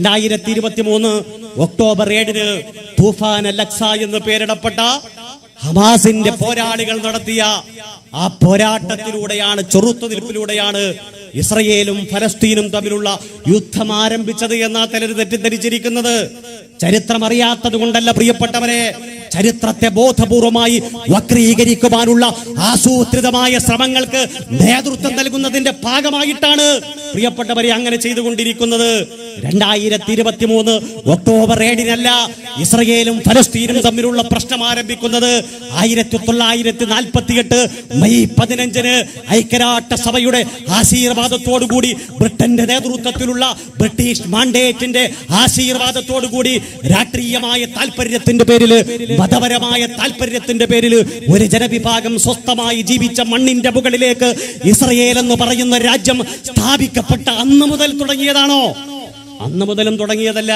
2023 October 7 തൂഫാൻ അൽ-അഖ്സ എന്ന് പേരിടപ്പെട്ട ഹമാസിന്റെ പോരാളികൾ നടത്തിയ ആ പോരാട്ടത്തിലൂടെയാണ്, ചെറുത്തുനിൽപ്പിലൂടെയാണ് ഇസ്രയേലും ഫലസ്തീനും തമ്മിലുള്ള യുദ്ധം ആരംഭിച്ചത് എന്നാ ചിലർ തെറ്റിദ്ധരിച്ചിരിക്കുന്നത്. ചരിത്രം അറിയാത്തത് കൊണ്ടല്ല പ്രിയപ്പെട്ടവരെ, ചരിത്രത്തെ ബോധപൂർവമായി വക്രീകരിക്കുവാനുള്ള ആസൂത്രിതമായ ശ്രമങ്ങൾക്ക് നേതൃത്വം നൽകുന്നതിന്റെ ഭാഗമായിട്ടാണ് പ്രിയപ്പെട്ടവരെ അങ്ങനെ ചെയ്തുകൊണ്ടിരിക്കുന്നത്. 2023 ഒക്ടോബർ 7 ഇസ്രയേലും ഫലസ്തീനും തമ്മിലുള്ള പ്രശ്നം ആരംഭിക്കുന്നത് 1948 മെയ് 15 ഐക്യരാഷ്ട്രസഭയുടെ ആശീർവാദത്തോടുകൂടി, ബ്രിട്ടന്റെ നേതൃത്വത്തിലുള്ള ബ്രിട്ടീഷ് മാൻഡേറ്റിന്റെ ആശീർവാദത്തോടുകൂടി, രാഷ്ട്രീയമായ താല്പര്യത്തിന്റെ പേരിൽ, മതപരമായ താല്പര്യത്തിന്റെ പേരിൽ ഒരു ജനവിഭാഗം സ്വസ്ഥമായി ജീവിച്ച മണ്ണിന്റെ മുകളിലേക്ക് ഇസ്രയേൽ എന്ന് പറയുന്ന രാജ്യം സ്ഥാപിക്കപ്പെട്ട അന്ന് മുതൽ തുടങ്ങിയതാണോ? അന്ന് മുതലും തുടങ്ങിയതല്ല.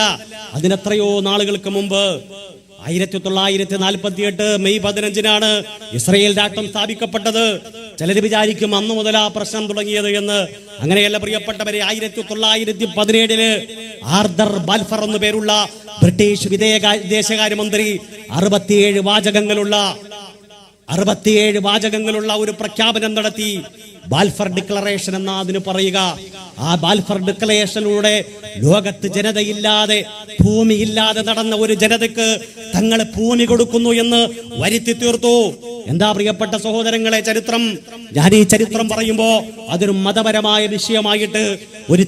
അതിനെത്രയോ നാളുകൾക്ക് മുമ്പ് 1948 മെയ് 15 ഇസ്രയേൽ രാഷ്ട്രം സ്ഥാപിക്കപ്പെട്ടത്. ചിലർ വിചാരിക്കും അന്ന് മുതൽ ആ പ്രശ്നം തുടങ്ങിയത് എന്ന്. അങ്ങനെയല്ല പ്രിയപ്പെട്ടവരെ. 1917 ആർതർ ബാൽഫർ എന്നു പേരുള്ള ബ്രിട്ടീഷ് വിദേശകാര്യമന്ത്രി 67 വാചകങ്ങളുള്ള ഒരു പ്രഖ്യാപനം നടത്തി. ബാൽഫർ ഡിക്ലറേഷൻ എന്നാ അതിന് പറയുക. ആ ബാൽഫർ ഡിക്ലറേഷനിലൂടെ ലോകത്ത് ജനതയില്ലാതെ, ഭൂമിയില്ലാതെ നടന്ന ഒരു ജനതയ്ക്ക് തങ്ങൾ ഭൂമി കൊടുക്കുന്നു എന്ന് വരുത്തി തീർത്തു. എന്താ പ്രിയപ്പെട്ട സഹോദരങ്ങളെ ചരിത്രം? ഞാൻ ഈ ചരിത്രം പറയുമ്പോ അതൊരു മതപരമായ വിഷയമായിട്ട്, ഒരു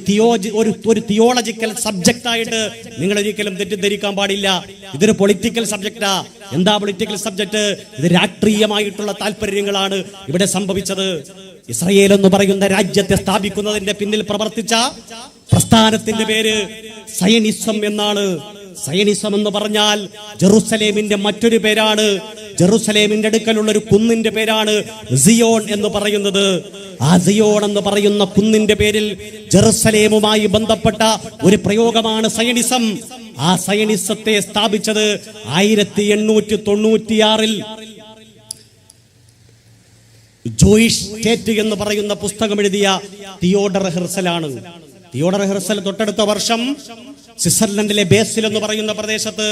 തിയോളജിക്കൽ സബ്ജക്റ്റ് ആയിട്ട് നിങ്ങൾ ഒരിക്കലും തെറ്റിദ്ധരിക്കാൻ പാടില്ല. ഇതൊരു പൊളിറ്റിക്കൽ സബ്ജക്റ്റാ. എന്താ പൊളിറ്റിക്കൽ സബ്ജക്റ്റ്? ഇത് രാഷ്ട്രീയമായിട്ടുള്ള താല്പര്യങ്ങളാണ് ഇവിടെ സംഭവിച്ചത്. ഇസ്രയേൽ എന്ന് പറയുന്ന രാജ്യത്തെ സ്ഥാപിക്കുന്നതിന്റെ പിന്നിൽ പ്രവർത്തിച്ച പ്രസ്ഥാനത്തിന്റെ പേര് സയനിസം എന്നാണ്. സയനിസം എന്ന് പറഞ്ഞാൽ ജെറുസലേമിന്റെ മറ്റൊരു പേരാണ്. ജെറുസലേമിന്റെ അടുക്കലുള്ള ഒരു കുന്നിന്റെ പേരാണ് സിയോൺ എന്ന് പറയുന്നത്. ആ സിയോൺ എന്ന് പറയുന്ന കുന്നിന്റെ പേരിൽ ജെറുസലേമുമായി ബന്ധപ്പെട്ട ഒരു പ്രയോഗമാണ് സയനിസം. ആ സയനിസത്തെ സ്ഥാപിച്ചത് 1896 ജോയിഷ് സ്റ്റേറ്റ് എന്ന് പറയുന്ന പുസ്തകം എഴുതിയ തിയോഡർ ഹെർസലാണ്. തിയോഡർ ഹെർസൽ തൊട്ടടുത്ത വർഷം സ്വിറ്റ്സർലൻഡിലെ ബേസിൽ എന്ന് പറയുന്ന പ്രദേശത്ത്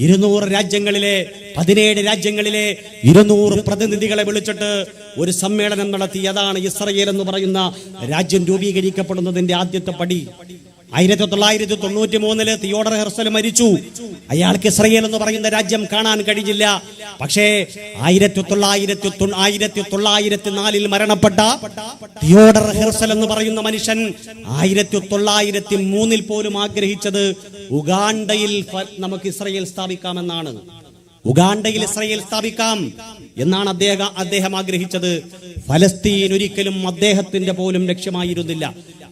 17 രാജ്യങ്ങളിലെ 200 പ്രതിനിധികളെ വിളിച്ചിട്ട് ഒരു സമ്മേളനം നടത്തി. അതാണ് ഇസ്രയേൽ എന്ന് പറയുന്ന രാജ്യം രൂപീകരിക്കപ്പെടുന്നതിന്റെ ആദ്യത്തെ പടി. 1993 തിയോഡർ ഹെർസൽ മരിച്ചു. അയാൾക്ക് ഇസ്രയേൽ എന്ന് പറയുന്ന രാജ്യം കാണാൻ കഴിഞ്ഞില്ല. പക്ഷേ 1904 മരണപ്പെട്ട തിയോഡർ ഹെർസൽ എന്ന് പറയുന്ന മനുഷ്യൻ 1903 പോലും ആഗ്രഹിച്ചത് ഉഗാണ്ടയിൽ നമുക്ക് ഇസ്രയേൽ സ്ഥാപിക്കാമെന്നാണ്. ഉഗാണ്ടയിൽ ഇസ്രയേൽ സ്ഥാപിക്കാം എന്നാണ് അദ്ദേഹം ആഗ്രഹിച്ചത്. ഫലസ്തീൻ ഒരിക്കലും അദ്ദേഹത്തിന്റെ പോലും ലക്ഷ്യമായിരുന്നില്ല.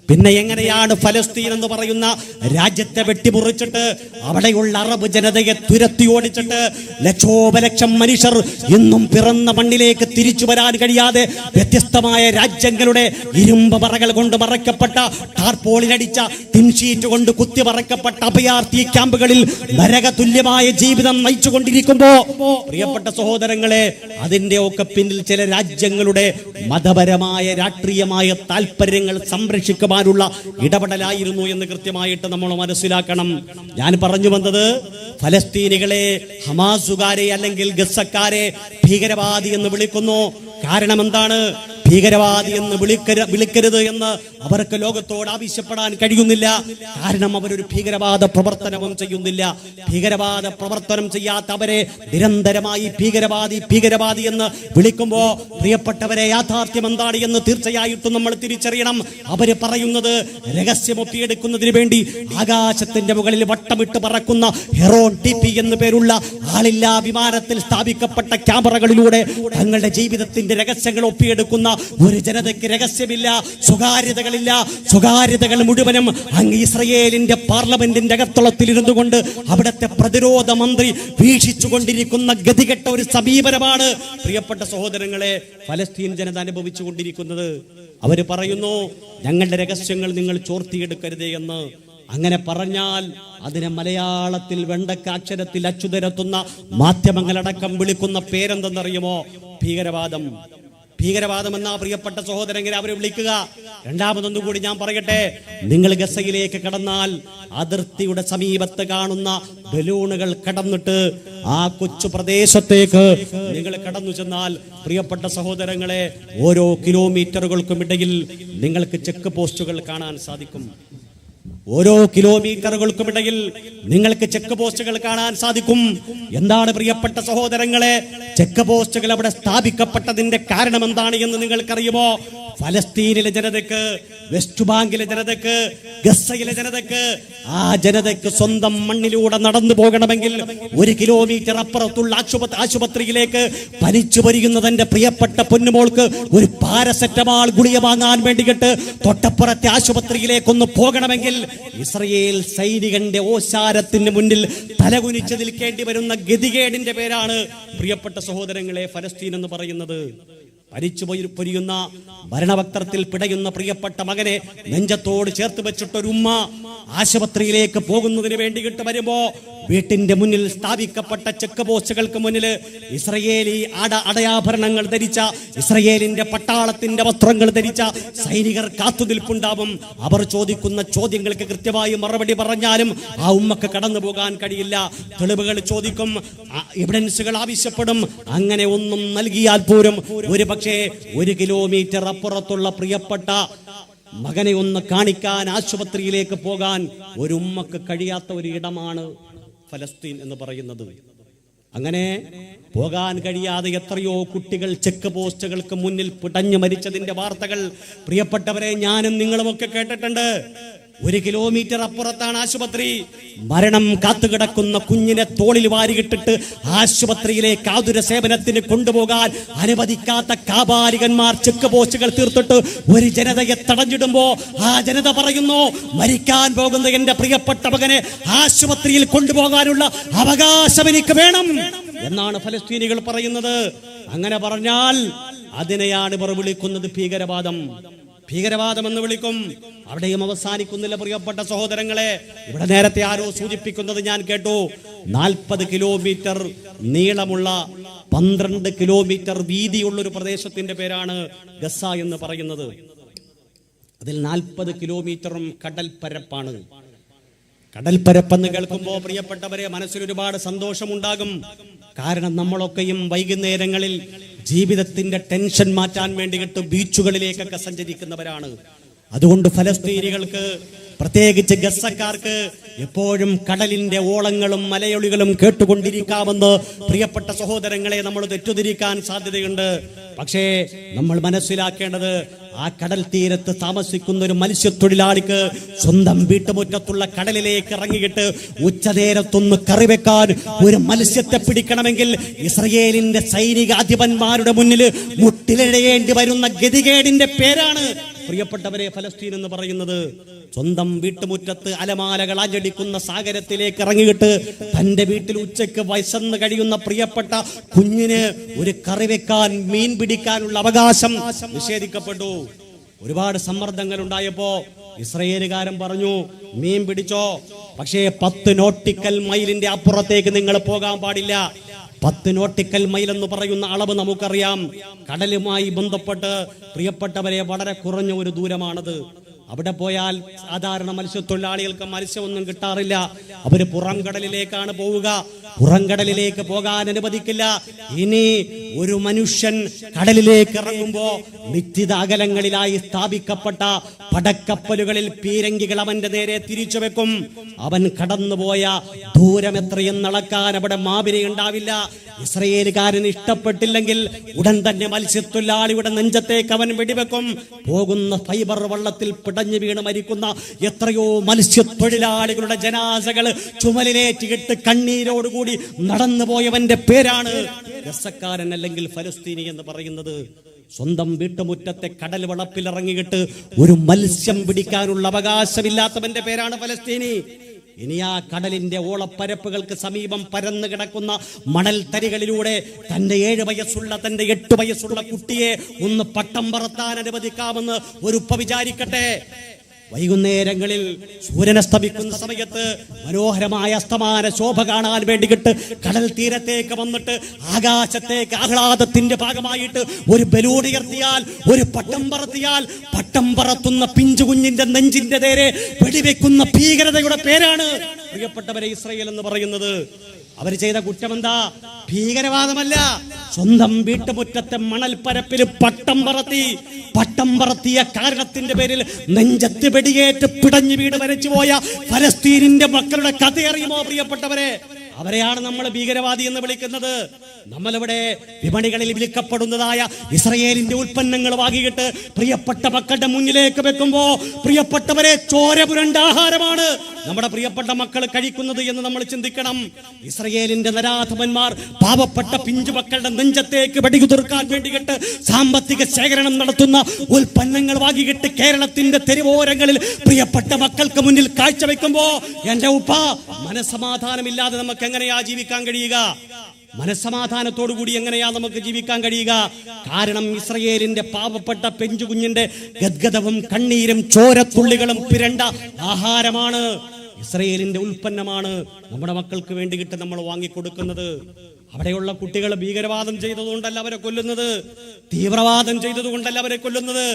പിന്നെ എങ്ങനെയാണ് ഫലസ്തീൻ എന്ന് പറയുന്ന രാജ്യത്തെ വെട്ടിമുറിച്ചിട്ട് അവിടെയുള്ള അറബ് ജനതയെ തുരത്തി ഓടിച്ചിട്ട് ലക്ഷോപലക്ഷം മനുഷ്യർ ഇന്നും പിറന്ന മണ്ണിലേക്ക് തിരിച്ചു വരാൻ കഴിയാതെ വ്യത്യസ്തമായ രാജ്യങ്ങളുടെ ഇരുമ്പ് പറകൾ കൊണ്ട് മറയ്ക്കപ്പെട്ട, ടാർപോളിനടിച്ച തിൻഷീറ്റ് കൊണ്ട് കുത്തി മറയ്ക്കപ്പെട്ട അഭയാർത്ഥി ക്യാമ്പുകളിൽ നരക തുല്യമായ ജീവിതം നയിച്ചുകൊണ്ടിരിക്കുമ്പോ പ്രിയപ്പെട്ട സഹോദരങ്ങളെ, അതിന്റെ ഒക്കെ പിന്നിൽ ചില രാജ്യങ്ങളുടെ മതപരമായ, രാഷ്ട്രീയമായ താല്പര്യങ്ങൾ സംരക്ഷിക്കുക ഇടപെടലായിരുന്നു എന്ന് കൃത്യമായിട്ട് നമ്മൾ മനസ്സിലാക്കണം. ഞാൻ പറഞ്ഞു വന്നത്, ഫലസ്തീനികളെ ഹമാസുകാരെ അല്ലെങ്കിൽ ഗസക്കാരെ ഭീകരവാദി എന്ന് വിളിക്കുന്നു. കാരണം എന്താണ്? ഭീകരവാദി എന്ന് വിളിക്കരുത് എന്ന് അവർക്ക് ലോകത്തോട് ആവശ്യപ്പെടാൻ കഴിയുന്നില്ല. കാരണം അവരൊരു ഭീകരവാദ പ്രവർത്തനവും ചെയ്യുന്നില്ല. ഭീകരവാദ പ്രവർത്തനം ചെയ്യാത്ത അവരെ നിരന്തരമായി ഭീകരവാദി എന്ന് വിളിക്കുമ്പോ പ്രിയപ്പെട്ടവരെ, യാഥാർത്ഥ്യം എന്താണ് എന്ന് തീർച്ചയായിട്ടും നമ്മൾ തിരിച്ചറിയണം. അവര് പറയുന്നത് രഹസ്യമൊപ്പിയെടുക്കുന്നതിന് വേണ്ടി ആകാശത്തിന്റെ മുകളിൽ വട്ടമിട്ട് പറക്കുന്ന ഹെറോൺ ടിപി എന്ന് പേരുള്ള ആളില്ലാ വിമാനത്തിൽ സ്ഥാപിക്കപ്പെട്ട ക്യാമറകളിലൂടെ തങ്ങളുടെ ജീവിതത്തിന്റെ രഹസ്യങ്ങൾ ഒപ്പിയെടുക്കുന്ന ഒരു ജനതയ്ക്ക് രഹസ്യമില്ല, സ്വകാര്യതകളില്ല. സ്വകാര്യതകൾ മുഴുവനും അങ്ങ് ഇസ്രയേലിന്റെ പാർലമെന്റിന്റെ അകത്തളത്തിൽ ഇരുന്നു കൊണ്ട് അവിടുത്തെ പ്രതിരോധ മന്ത്രി വീക്ഷിച്ചുകൊണ്ടിരിക്കുന്ന ഗതികെട്ട ഒരു സമീപനമാണ് പ്രിയപ്പെട്ട സഹോദരങ്ങളെ ഫലസ്തീൻ ജനത അനുഭവിച്ചു കൊണ്ടിരിക്കുന്നത്. അവര് പറയുന്നു, ഞങ്ങളുടെ രഹസ്യങ്ങൾ നിങ്ങൾ ചോർത്തിയെടുക്കരുതേ എന്ന്. അങ്ങനെ പറഞ്ഞാൽ അതിനെ മലയാളത്തിൽ വെണ്ടക്ക അക്ഷരത്തിൽ അച്ചുതരത്തുന്ന മാധ്യമങ്ങളടക്കം വിളിക്കുന്ന പേരെന്തെന്നറിയുമോ? ഭീകരവാദം. ഭീകരവാദമെന്ന പ്രിയപ്പെട്ട സഹോദരങ്ങളെ അവരെ വിളിക്കുക. രണ്ടാമതൊന്നുകൂടി ഞാൻ പറയട്ടെ, നിങ്ങൾ ഗസയിലേക്ക് കടന്നാൽ അതിർത്തിയുടെ സമീപത്ത് കാണുന്ന ബലൂണുകൾ കടന്നിട്ട് ആ കൊച്ചു പ്രദേശത്തേക്ക് നിങ്ങൾ കടന്നു ചെന്നാൽ പ്രിയപ്പെട്ട സഹോദരങ്ങളെ, ഓരോ കിലോമീറ്ററുകൾക്കും ഇടയിൽ നിങ്ങൾക്ക് ചെക്ക് പോസ്റ്റുകൾ കാണാൻ സാധിക്കും. ഓരോ കിലോമീറ്ററുകൾക്കുമിടയിൽ നിങ്ങൾക്ക് ചെക്ക് പോസ്റ്റുകൾ കാണാൻ സാധിക്കും. എന്താണ് പ്രിയപ്പെട്ട സഹോദരങ്ങളെ ചെക്ക് പോസ്റ്റുകൾ അവിടെ സ്ഥാപിക്കപ്പെട്ടതിന്റെ കാരണം എന്താണ് എന്ന് നിങ്ങൾക്കറിയുമോ? ഫലസ്തീനിലെ ജനതയ്ക്ക്, വെസ്റ്റ് ബാങ്കിലെ ജനതയ്ക്ക്, ഗസയിലെ ജനതയ്ക്ക്, ആ ജനതയ്ക്ക് സ്വന്തം മണ്ണിലൂടെ നടന്നു പോകണമെങ്കിൽ 1 കിലോമീറ്റർ അപ്പുറത്തുള്ള ആശുപത്രിയിലേക്ക് പനിച്ചു വരിക്കുന്ന തന്റെ പ്രിയപ്പെട്ട പൊന്നുമോൾക്ക് ഒരു പാരസെറ്റമോൾ ഗുളിക വാങ്ങാൻ വേണ്ടിയിട്ട് തൊട്ടപ്പുറത്തെ ആശുപത്രിയിലേക്കൊന്ന് പോകണമെങ്കിൽ ഇസ്രയേൽ സൈനികന്റെ ഓശാരത്തിന് മുന്നിൽ തലകുനിച്ച് നിൽക്കേണ്ടി വരുന്ന ഗതികേടിന്റെ പേരാണ് പ്രിയപ്പെട്ട സഹോദരങ്ങളെ ഫലസ്തീൻ എന്ന് പറയുന്നത്. മരിച്ചു പൊരിയുന്ന ഭരണവക്ത്രത്തിൽ പിടയുന്ന പ്രിയപ്പെട്ട മകനെ നെഞ്ചത്തോട് ചേർത്ത് വെച്ചിട്ടൊരു ഉമ്മ ആശുപത്രിയിലേക്ക് പോകുന്നതിന് വേണ്ടിയിട്ട് വരുമ്പോ വീട്ടിന്റെ മുന്നിൽ സ്ഥാപിക്കപ്പെട്ട ചെക്ക് പോസ്റ്റുകൾക്ക് മുന്നിൽ ഇസ്രയേലി അടയാഭരണങ്ങൾ ധരിച്ച, ഇസ്രയേലിന്റെ പട്ടാളത്തിന്റെ വസ്ത്രങ്ങൾ ധരിച്ച സൈനികർ കാത്തുനിൽപ്പുണ്ടാവും. അവർ ചോദിക്കുന്ന ചോദ്യങ്ങൾക്ക് കൃത്യമായി മറുപടി പറഞ്ഞാലും ആ ഉമ്മക്ക് കടന്നു പോകാൻ കഴിയില്ല. തെളിവുകൾ ചോദിക്കും, എവിഡൻസുകൾ ആവശ്യപ്പെടും. അങ്ങനെ ഒന്നും നൽകിയാൽ പോലും ഒരു പക്ഷേ 1 കിലോമീറ്റർ അപ്പുറത്തുള്ള പ്രിയപ്പെട്ട മകനെ ഒന്ന് കാണിക്കാൻ ആശുപത്രിയിലേക്ക് പോകാൻ ഒരു ഉമ്മക്ക് കഴിയാത്ത ഒരു ഇടമാണ് ഫലസ്തീൻ എന്ന് പറയുന്നത്. അങ്ങനെ പോകാൻ കഴിയാതെ എത്രയോ കുട്ടികൾ ചെക്ക് പോസ്റ്റുകൾക്ക് മുന്നിൽ പിടഞ്ഞു മരിച്ചതിന്റെ വാർത്തകൾ പ്രിയപ്പെട്ടവരെ ഞാനും നിങ്ങളുമൊക്കെ കേട്ടിട്ടുണ്ട്. 1 കിലോമീറ്റർ അപ്പുറത്താണ് ആശുപത്രി. മരണം കാത്തുകിടക്കുന്ന കുഞ്ഞിനെ തോളിൽ വാരിയിട്ടിട്ട് ആശുപത്രിയിലേക്ക് ആതുര സേവനത്തിന് കൊണ്ടുപോകാൻ അനുവദിക്കാത്ത കാപാലികന്മാർ ചെക്ക് പോസ്റ്റുകൾ തീർത്തിട്ട് ഒരു ജനതയെ തടഞ്ഞിടുമ്പോ ആ ജനത പറയുന്നു, മരിക്കാൻ പോകുന്ന എന്റെ പ്രിയപ്പെട്ട മകനെ ആശുപത്രിയിൽ കൊണ്ടുപോകാനുള്ള അവകാശം എനിക്ക് വേണം എന്നാണ് ഫലസ്തീനികൾ പറയുന്നത്. അങ്ങനെ പറഞ്ഞാൽ അതിനെയാണ് ഇവർ വിളിക്കുന്നത് ഭീകരവാദം. ഭീകരവാദം എന്ന് വിളിക്കും. അവിടെയും അവസാനിക്കുന്നില്ല പ്രിയപ്പെട്ട സഹോദരങ്ങളെ. ഇവിടെ നേരത്തെ ആരോ സൂചിപ്പിക്കുന്നത് ഞാൻ കേട്ടു. 40 കിലോമീറ്റർ നീളമുള്ള 12 കിലോമീറ്റർ വീതിയുള്ള ഒരു പ്രദേശത്തിന്റെ പേരാണ് ഗസ എന്ന് പറയുന്നത്. അതിൽ 40 കിലോമീറ്ററും കടൽപ്പരപ്പാണ്. കടൽപ്പരപ്പെന്ന് കേൾക്കുമ്പോൾ പ്രിയപ്പെട്ടവരെ മനസ്സിൽ ഒരുപാട് സന്തോഷമുണ്ടാകും. കാരണം നമ്മളൊക്കെയും വൈകുന്നേരങ്ങളിൽ ജീവിതത്തിന്റെ ടെൻഷൻ മാറ്റാൻ വേണ്ടിയിട്ട് ബീച്ചുകളിലേക്കൊക്കെ സഞ്ചരിക്കുന്നവരാണ്. അതുകൊണ്ട് ഫലസ്തീനികൾക്ക്, പ്രത്യേകിച്ച് ഗസക്കാർക്ക് എപ്പോഴും കടലിന്റെ ഓളങ്ങളും മലയൊളികളും കേട്ടുകൊണ്ടിരിക്കാമെന്ന് പ്രിയപ്പെട്ട സഹോദരങ്ങളെ നമ്മൾ തെറ്റിദ്ധരിക്കാൻ സാധ്യതയുണ്ട്. പക്ഷേ നമ്മൾ മനസ്സിലാക്കേണ്ടത്, ആ കടൽ തീരത്ത് താമസിക്കുന്ന ഒരു മത്സ്യത്തൊഴിലാളിക്ക് സ്വന്തം വീട്ടുമുറ്റത്തുള്ള കടലിലേക്ക് ഇറങ്ങിയിട്ട് ഉച്ചനേരത്തൊന്ന് കറിവെക്കാൻ ഒരു മത്സ്യത്തെ പിടിക്കണമെങ്കിൽ ഇസ്രയേലിന്റെ സൈനികാധിപന്മാരുടെ മുന്നിൽ മുട്ടിലിഴയേണ്ടി വരുന്ന ഗതികേടിന്റെ പേരാണ് പ്രിയപ്പെട്ടവരെ ഫലസ്തീൻ എന്ന് പറയുന്നത്. സ്വന്തം വീട്ടുമുറ്റത്ത് അലമാലകൾ ആഞ്ഞടിക്കുന്ന സാഗരത്തിലേക്ക് ഇറങ്ങിയിട്ട് തന്റെ വീട്ടിൽ ഉച്ചയ്ക്ക് വയസ്സെന്ന് കഴിയുന്ന പ്രിയപ്പെട്ട കുഞ്ഞിന് ഒരു കറി വെക്കാൻ, മീൻ പിടിക്കാനുള്ള അവകാശം നിഷേധിക്കപ്പെട്ടു. ഒരുപാട് സമ്മർദ്ദങ്ങൾ ഉണ്ടായപ്പോ ഇസ്രയേലുകാരൻ പറഞ്ഞു, മീൻ പിടിച്ചോ, പക്ഷേ 10 നോട്ടിക്കൽ മൈലിന്റെ അപ്പുറത്തേക്ക് നിങ്ങൾ പോകാൻ പാടില്ല. 10 നോട്ടിക്കൽ മൈൽ എന്ന് പറയുന്ന അളവ് നമുക്കറിയാം. കടലുമായി ബന്ധപ്പെട്ട് പ്രിയപ്പെട്ടവരെ വളരെ കുറഞ്ഞ ഒരു ദൂരമാണത്. അവിടെ പോയാൽ സാധാരണ മത്സ്യത്തൊഴിലാളികൾക്ക് മത്സ്യമൊന്നും കിട്ടാറില്ല. അവര് പുറം കടലിലേക്കാണ് പോവുക. പുറംകടലിലേക്ക് പോകാൻ അനുവദിക്കില്ല. ഇനി ഒരു മനുഷ്യൻ കടലിലേക്ക് ഇറങ്ങുമ്പോ നിശ്ചിത അകലങ്ങളിലായി സ്ഥാപിക്കപ്പെട്ട പടക്കപ്പലുകളിൽ പീരങ്കികൾ അവന്റെ നേരെ തിരിച്ചു വെക്കും. അവൻ കടന്നുപോയ ദൂരം എത്രയെന്ന് അളക്കാൻ അവിടെ മാപിനി ഉണ്ടാവില്ല. ഇസ്രയേലുകാരന് ഇഷ്ടപ്പെട്ടില്ലെങ്കിൽ ഉടൻ തന്നെ മത്സ്യത്തൊഴിലാളിയുടെ നെഞ്ചത്തേക്ക് അവൻ വെടിവെക്കും. പോകുന്ന ഫൈബർ വള്ളത്തിൽ പിടഞ്ഞു വീണ് മരിക്കുന്ന എത്രയോ മത്സ്യത്തൊഴിലാളികളുടെ ജനാസകൾ ചുമലിലേറ്റിട്ട് കണ്ണീരോടുകൂടി നടന്നുപോയവന്റെ പേരാണ് ഗസക്കാരൻ അല്ലെങ്കിൽ ഫലസ്തീനി എന്ന് പറയുന്നത്. സ്വന്തം വീട്ടുമുറ്റത്തെ കടൽ വളപ്പിലിറങ്ങിയിട്ട് ഒരു മത്സ്യം പിടിക്കാനുള്ള അവകാശമില്ലാത്തവന്റെ പേരാണ് ഫലസ്തീനി. ഇനി ആ കടലിന്റെ ഓളപ്പരപ്പുകൾക്ക് സമീപം പരന്നു കിടക്കുന്ന മണൽ തരികളിലൂടെ തന്റെ 7 വയസ്സുള്ള, തന്റെ 8 വയസ്സുള്ള കുട്ടിയെ ഒന്ന് പട്ടം പറത്താൻ അനുവദിക്കാമെന്ന് ഒരു ഉപ്പ വിചാരിക്കട്ടെ. വൈകുന്നേരങ്ങളിൽ സൂര്യനസ്തമിക്കുന്ന സമയത്ത് മനോഹരമായ അസ്തമാന ശോഭ കാണാൻ വേണ്ടിയിട്ട് കടൽ തീരത്തേക്ക് വന്നിട്ട് ആകാശത്തേക്ക് ആഹ്ലാദത്തിന്റെ ഭാഗമായിട്ട് ഒരു ബലൂൺ ഉയർത്തിയാൽ, ഒരു പട്ടം പറത്തിയാൽ, പട്ടം പറത്തുന്ന പിഞ്ചുകുഞ്ഞിന്റെ നെഞ്ചിന്റെ നേരെ വെടിവെക്കുന്ന ഭീകരതയുടെ പേരാണ് പ്രിയപ്പെട്ടവരെ ഇസ്രായേൽ എന്ന് പറയുന്നത്. അവർ ചെയ്ത കുറ്റമെന്താ? ഭീകരവാദമല്ല. സ്വന്തം വീട്ടുമുറ്റത്തെ മണൽപ്പരപ്പിൽ പട്ടം പറത്തിയ കാരണത്തിന്റെ പേരിൽ നെഞ്ചത്ത് വെടിയേറ്റ് പിടഞ്ഞു വീട് വരച്ചു പോയ ഫലസ്തീനിന്റെ മക്കളുടെ കഥ അറിയുമോ പ്രിയപ്പെട്ടവരെ? അവരെയാണ് നമ്മൾ ഭീകരവാദി എന്ന് വിളിക്കുന്നത്. നമ്മളിവിടെ വിപണികളിൽ വിൽക്കപ്പെടുന്നതായ ഇസ്രായേലിന്റെ ഉൽപ്പന്നങ്ങൾ വാങ്ങിയിട്ട് പ്രിയപ്പെട്ട മക്കളുടെ മുന്നിലേക്ക് വെക്കുമ്പോ പ്രിയപ്പെട്ടവരെ ചോര പുരണ്ട ആഹാരമാണ് നമ്മുടെ പ്രിയപ്പെട്ട മക്കൾ കഴിക്കുന്നത് എന്ന് നമ്മൾ ചിന്തിക്കണം. ഇസ്രായേലിന്റെ നരാധമന്മാർ പാവപ്പെട്ട പിഞ്ചു മക്കളുടെ നെഞ്ചത്തേക്ക് വെടികുതിർക്കാൻ വേണ്ടിയിട്ട് സാമ്പത്തിക ശേഖരണം നടത്തുന്ന ഉൽപ്പന്നങ്ങൾ വാങ്ങിയിട്ട് കേരളത്തിന്റെ തെരുവോരങ്ങളിൽ പ്രിയപ്പെട്ട മക്കൾക്ക് മുന്നിൽ കാഴ്ചവെക്കുമ്പോ എന്റെ ഉപ്പ, മനസ്സമാധാനമില്ലാതെ നമുക്ക് എങ്ങനെയാ ജീവിക്കാൻ കഴിയുക? മനസ്സമാധാനത്തോടുകൂടി എങ്ങനെയാ നമുക്ക് ജീവിക്കാൻ കഴിയുക? കാരണം ഇസ്രായേലിന്റെ പാവപ്പെട്ട പെഞ്ചുകുഞ്ഞിന്റെ ഗദ്ഗതവും കണ്ണീരും ചോരത്തുള്ളികളും പിരണ്ട ആഹാരമാണ്, ഇസ്രായേലിന്റെ ഉൽപ്പന്നമാണ് നമ്മുടെ മക്കൾക്ക് വേണ്ടിയിട്ട് നമ്മൾ വാങ്ങിക്കൊടുക്കുന്നത്. അവിടെയുള്ള കുട്ടികൾ ഭീകരവാദം ചെയ്തതുകൊണ്ടല്ല അവരെ കൊല്ലുന്നത്, തീവ്രവാദം ചെയ്തതുകൊണ്ടല്ല അവരെ കൊല്ലുന്നത്.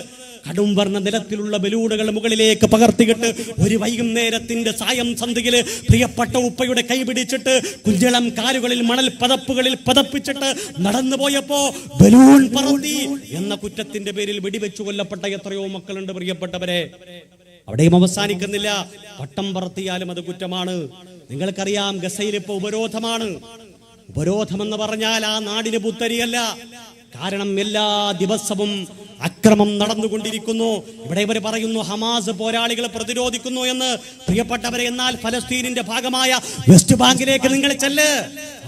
കടും വർണ്ണ നിലത്തിലുള്ള ബലൂണുകൾ മുകളിലേക്ക് പകർത്തിയിട്ട് ഒരു വൈകുന്നേരത്തിന്റെ സായം സന്ധ്യയില് പ്രിയപ്പെട്ട ഉപ്പയുടെ കൈ പിടിച്ചിട്ട് കുഞ്ഞിളം കാലുകളിൽ മണൽ പതപ്പുകളിൽ പതപ്പിച്ചിട്ട് നടന്നു പോയപ്പോ ബലൂൺ പറത്തി എന്ന കുറ്റത്തിന്റെ പേരിൽ വെടിവെച്ചു കൊല്ലപ്പെട്ട എത്രയോ മക്കളുണ്ട് പ്രിയപ്പെട്ടവരെ. അവിടെയും അവസാനിക്കുന്നില്ല. പട്ടം പറത്തിയാലും അത് കുറ്റമാണ്. നിങ്ങൾക്കറിയാം, ഗസയിൽ ഇപ്പൊ ഉപരോധമാണ്. ഉപരോധമെന്ന് പറഞ്ഞാൽ ആ നാടിന് പുത്തരിയല്ല. കാരണം എല്ലാ ദിവസവും അക്രമം നടന്നുകൊണ്ടിരിക്കുന്നു. ഇവിടെ ഇവർ പറയുന്നു ഹമാസ് പോരാളികളെ പ്രതിരോധിക്കുന്നു എന്ന്. പ്രിയപ്പെട്ടവരെ, എന്നാൽ ഫലസ്തീനിന്റെ ഭാഗമായ വെസ്റ്റ് ബാങ്കിലേക്ക് നിങ്ങൾ ചെല്ല്.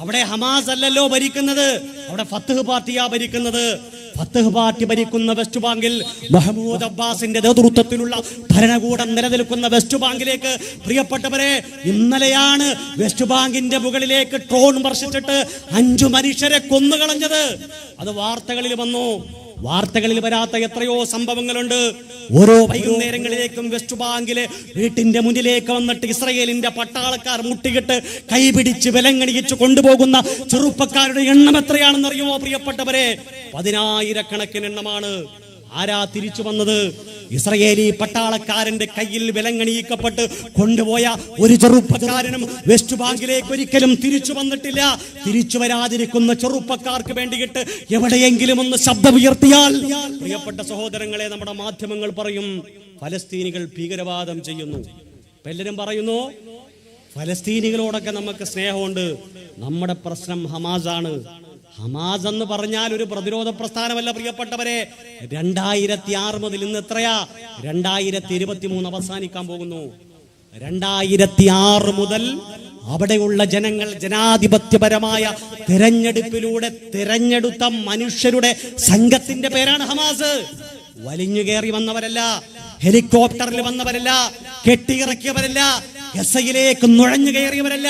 അവിടെ ഹമാസ് അല്ലല്ലോ ഭരിക്കുന്നത്, അവിടെ ഫത്ഹ് പാർട്ടിയാ ഭരിക്കുന്നത്. ഫത്ഹ് പാർട്ടി ഭരിക്കുന്ന വെസ്റ്റ് ബാങ്കിൽ മഹ്മൂദ് അബ്ബാസിന്റെ നേതൃത്വത്തിലുള്ള ഭരണകൂടം നിലനിൽക്കുന്ന വെസ്റ്റ് ബാങ്കിലേക്ക് പ്രിയപ്പെട്ടവരെ, ഇന്നലെയാണ് വെസ്റ്റ് ബാങ്കിന്റെ മുകളിലേക്ക് ഡ്രോൺ വർഷിച്ചിട്ട് 5 മനുഷ്യരെ കൊന്നുകളഞ്ഞത്. അത് വാർത്തകളിൽ വന്നു. വാർത്തകളിൽ വരാത്ത എത്രയോ സംഭവങ്ങളുണ്ട്. ഓരോ വൈകുന്നേരങ്ങളിലേക്കും വെസ്റ്റ് ബാങ്കിലെ വീട്ടിന്റെ മുന്നിലേക്ക് വന്നിട്ട് ഇസ്രായേലിന്റെ പട്ടാളക്കാർ മുട്ടികിട്ട് കൈപിടിച്ച് വിലങ്ങണിയിച്ച് കൊണ്ടുപോകുന്ന ചെറുപ്പക്കാരുടെ എണ്ണം എത്രയാണെന്ന് അറിയുമോ പ്രിയപ്പെട്ടവരെ? 10,000-കണക്കിന് എണ്ണമാണ്. ആരാ തിരിച്ചു വന്നത്? ഇസ്രായേലി പട്ടാളക്കാരന്റെ കയ്യിൽ വിലങ്ങണിയിക്കപ്പെട്ട് കൊണ്ടുപോയ ഒരു ചെറുപ്പക്കാരനും വെസ്റ്റ് ബാങ്കിലേക്ക് ഒരിക്കലും തിരിച്ചു വന്നിട്ടില്ല. തിരിച്ചു വരാതിരിക്കുന്ന ചെറുപ്പക്കാർക്ക് വേണ്ടിയിട്ട് എവിടെയെങ്കിലും ഒന്ന് ശബ്ദമുയർത്തിയാൽ പ്രിയപ്പെട്ട സഹോദരങ്ങളെ, നമ്മുടെ മാധ്യമങ്ങൾ പറയും ഫലസ്തീനികൾ ഭീകരവാദം ചെയ്യുന്നു. പലരും പറയുന്നു ഫലസ്തീനികളോടൊക്കെ നമുക്ക് സ്നേഹമുണ്ട്, നമ്മുടെ പ്രശ്നം ഹമാസാണ്. ഹമാസ് എന്ന് പറഞ്ഞാൽ ഒരു പ്രതിരോധ പ്രസ്ഥാനമല്ല പ്രിയപ്പെട്ടവരെ. 2006 മുതൽ ഇന്ന് എത്രയാ? 2023 അവസാനിക്കാൻ പോകുന്നു. 2006 മുതൽ അവിടെയുള്ള ജനങ്ങൾ ജനാധിപത്യപരമായ തെരഞ്ഞെടുപ്പിലൂടെ തെരഞ്ഞെടുത്ത മനുഷ്യരുടെ സംഘത്തിന്റെ പേരാണ് ഹമാസ്. വലിഞ്ഞു കയറി വന്നവരല്ല, ഹെലികോപ്റ്ററിൽ വന്നവരല്ല, കെട്ടിയിറക്കിയവരല്ല, ഗസയിലേക്ക് നുഴഞ്ഞു കയറിയവരല്ല.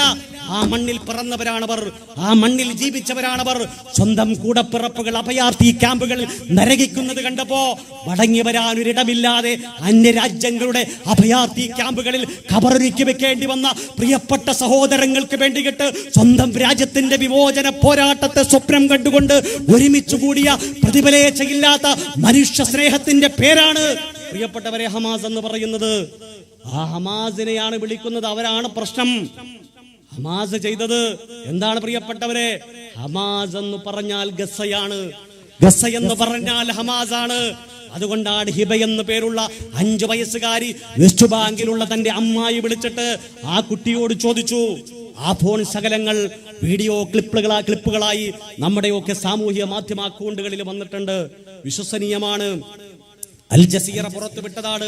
ആ മണ്ണിൽ പിറന്നവരാണവർ, ആ മണ്ണിൽ ജീവിച്ചവരാണവർ. സ്വന്തം കൂടപ്പിറപ്പുകൾ അഭയാർത്ഥി ക്യാമ്പുകളിൽ നരകിക്കുന്നത് കണ്ടപ്പോ മടങ്ങി വരാനൊരിടമില്ലാതെ അന്യരാജ്യങ്ങളുടെ അഭയാർത്ഥി ക്യാമ്പുകളിൽ ഖബറൊരുക്കി വെക്കേണ്ടി വന്ന പ്രിയപ്പെട്ട സഹോദരങ്ങൾക്ക് വേണ്ടിയിട്ട് സ്വന്തം രാജ്യത്തിന്റെ വിമോചന പോരാട്ടത്തെ സ്വപ്നം കണ്ടുകൊണ്ട് ഒരുമിച്ച് കൂടിയ പ്രതിഫലേച്ഛയില്ലാത്ത മനുഷ്യ സ്നേഹത്തിന്റെ പേരാണ് പ്രിയപ്പെട്ടവരെ ഹമാസ് എന്ന് പറയുന്നത്. ആ ഹമാസിനെയാണ് വിളിക്കുന്നത്. അവരാണ് പ്രശ്നം. ഹമാസ് ചെയ്തത് എന്താണ് പ്രിയപ്പെട്ടവരെ? ഹമാസ് എന്ന് പറഞ്ഞാൽ ഗസയാണ്, ഗസ എന്ന് പറഞ്ഞാൽ ഹമാസാണ്. അതുകൊണ്ടാണ് ഹിബ എന്ന് പേരുള്ള 5 വയസ്സുകാരി വെസ്റ്റ് ബാങ്കിലുള്ള തന്റെ അമ്മായി വിളിച്ചിട്ട് ആ കുട്ടിയോട് ചോദിച്ചു. ആ ഫോൺ ശകലങ്ങൾ വീഡിയോ ക്ലിപ്പുകളായി നമ്മുടെയൊക്കെ സാമൂഹ്യ മാധ്യമ അക്കൗണ്ടുകളിൽ വന്നിട്ടുണ്ട്. വിശ്വസനീയമാണ്. അൽ ജസീറ പുറത്തുവിട്ടതാണ്.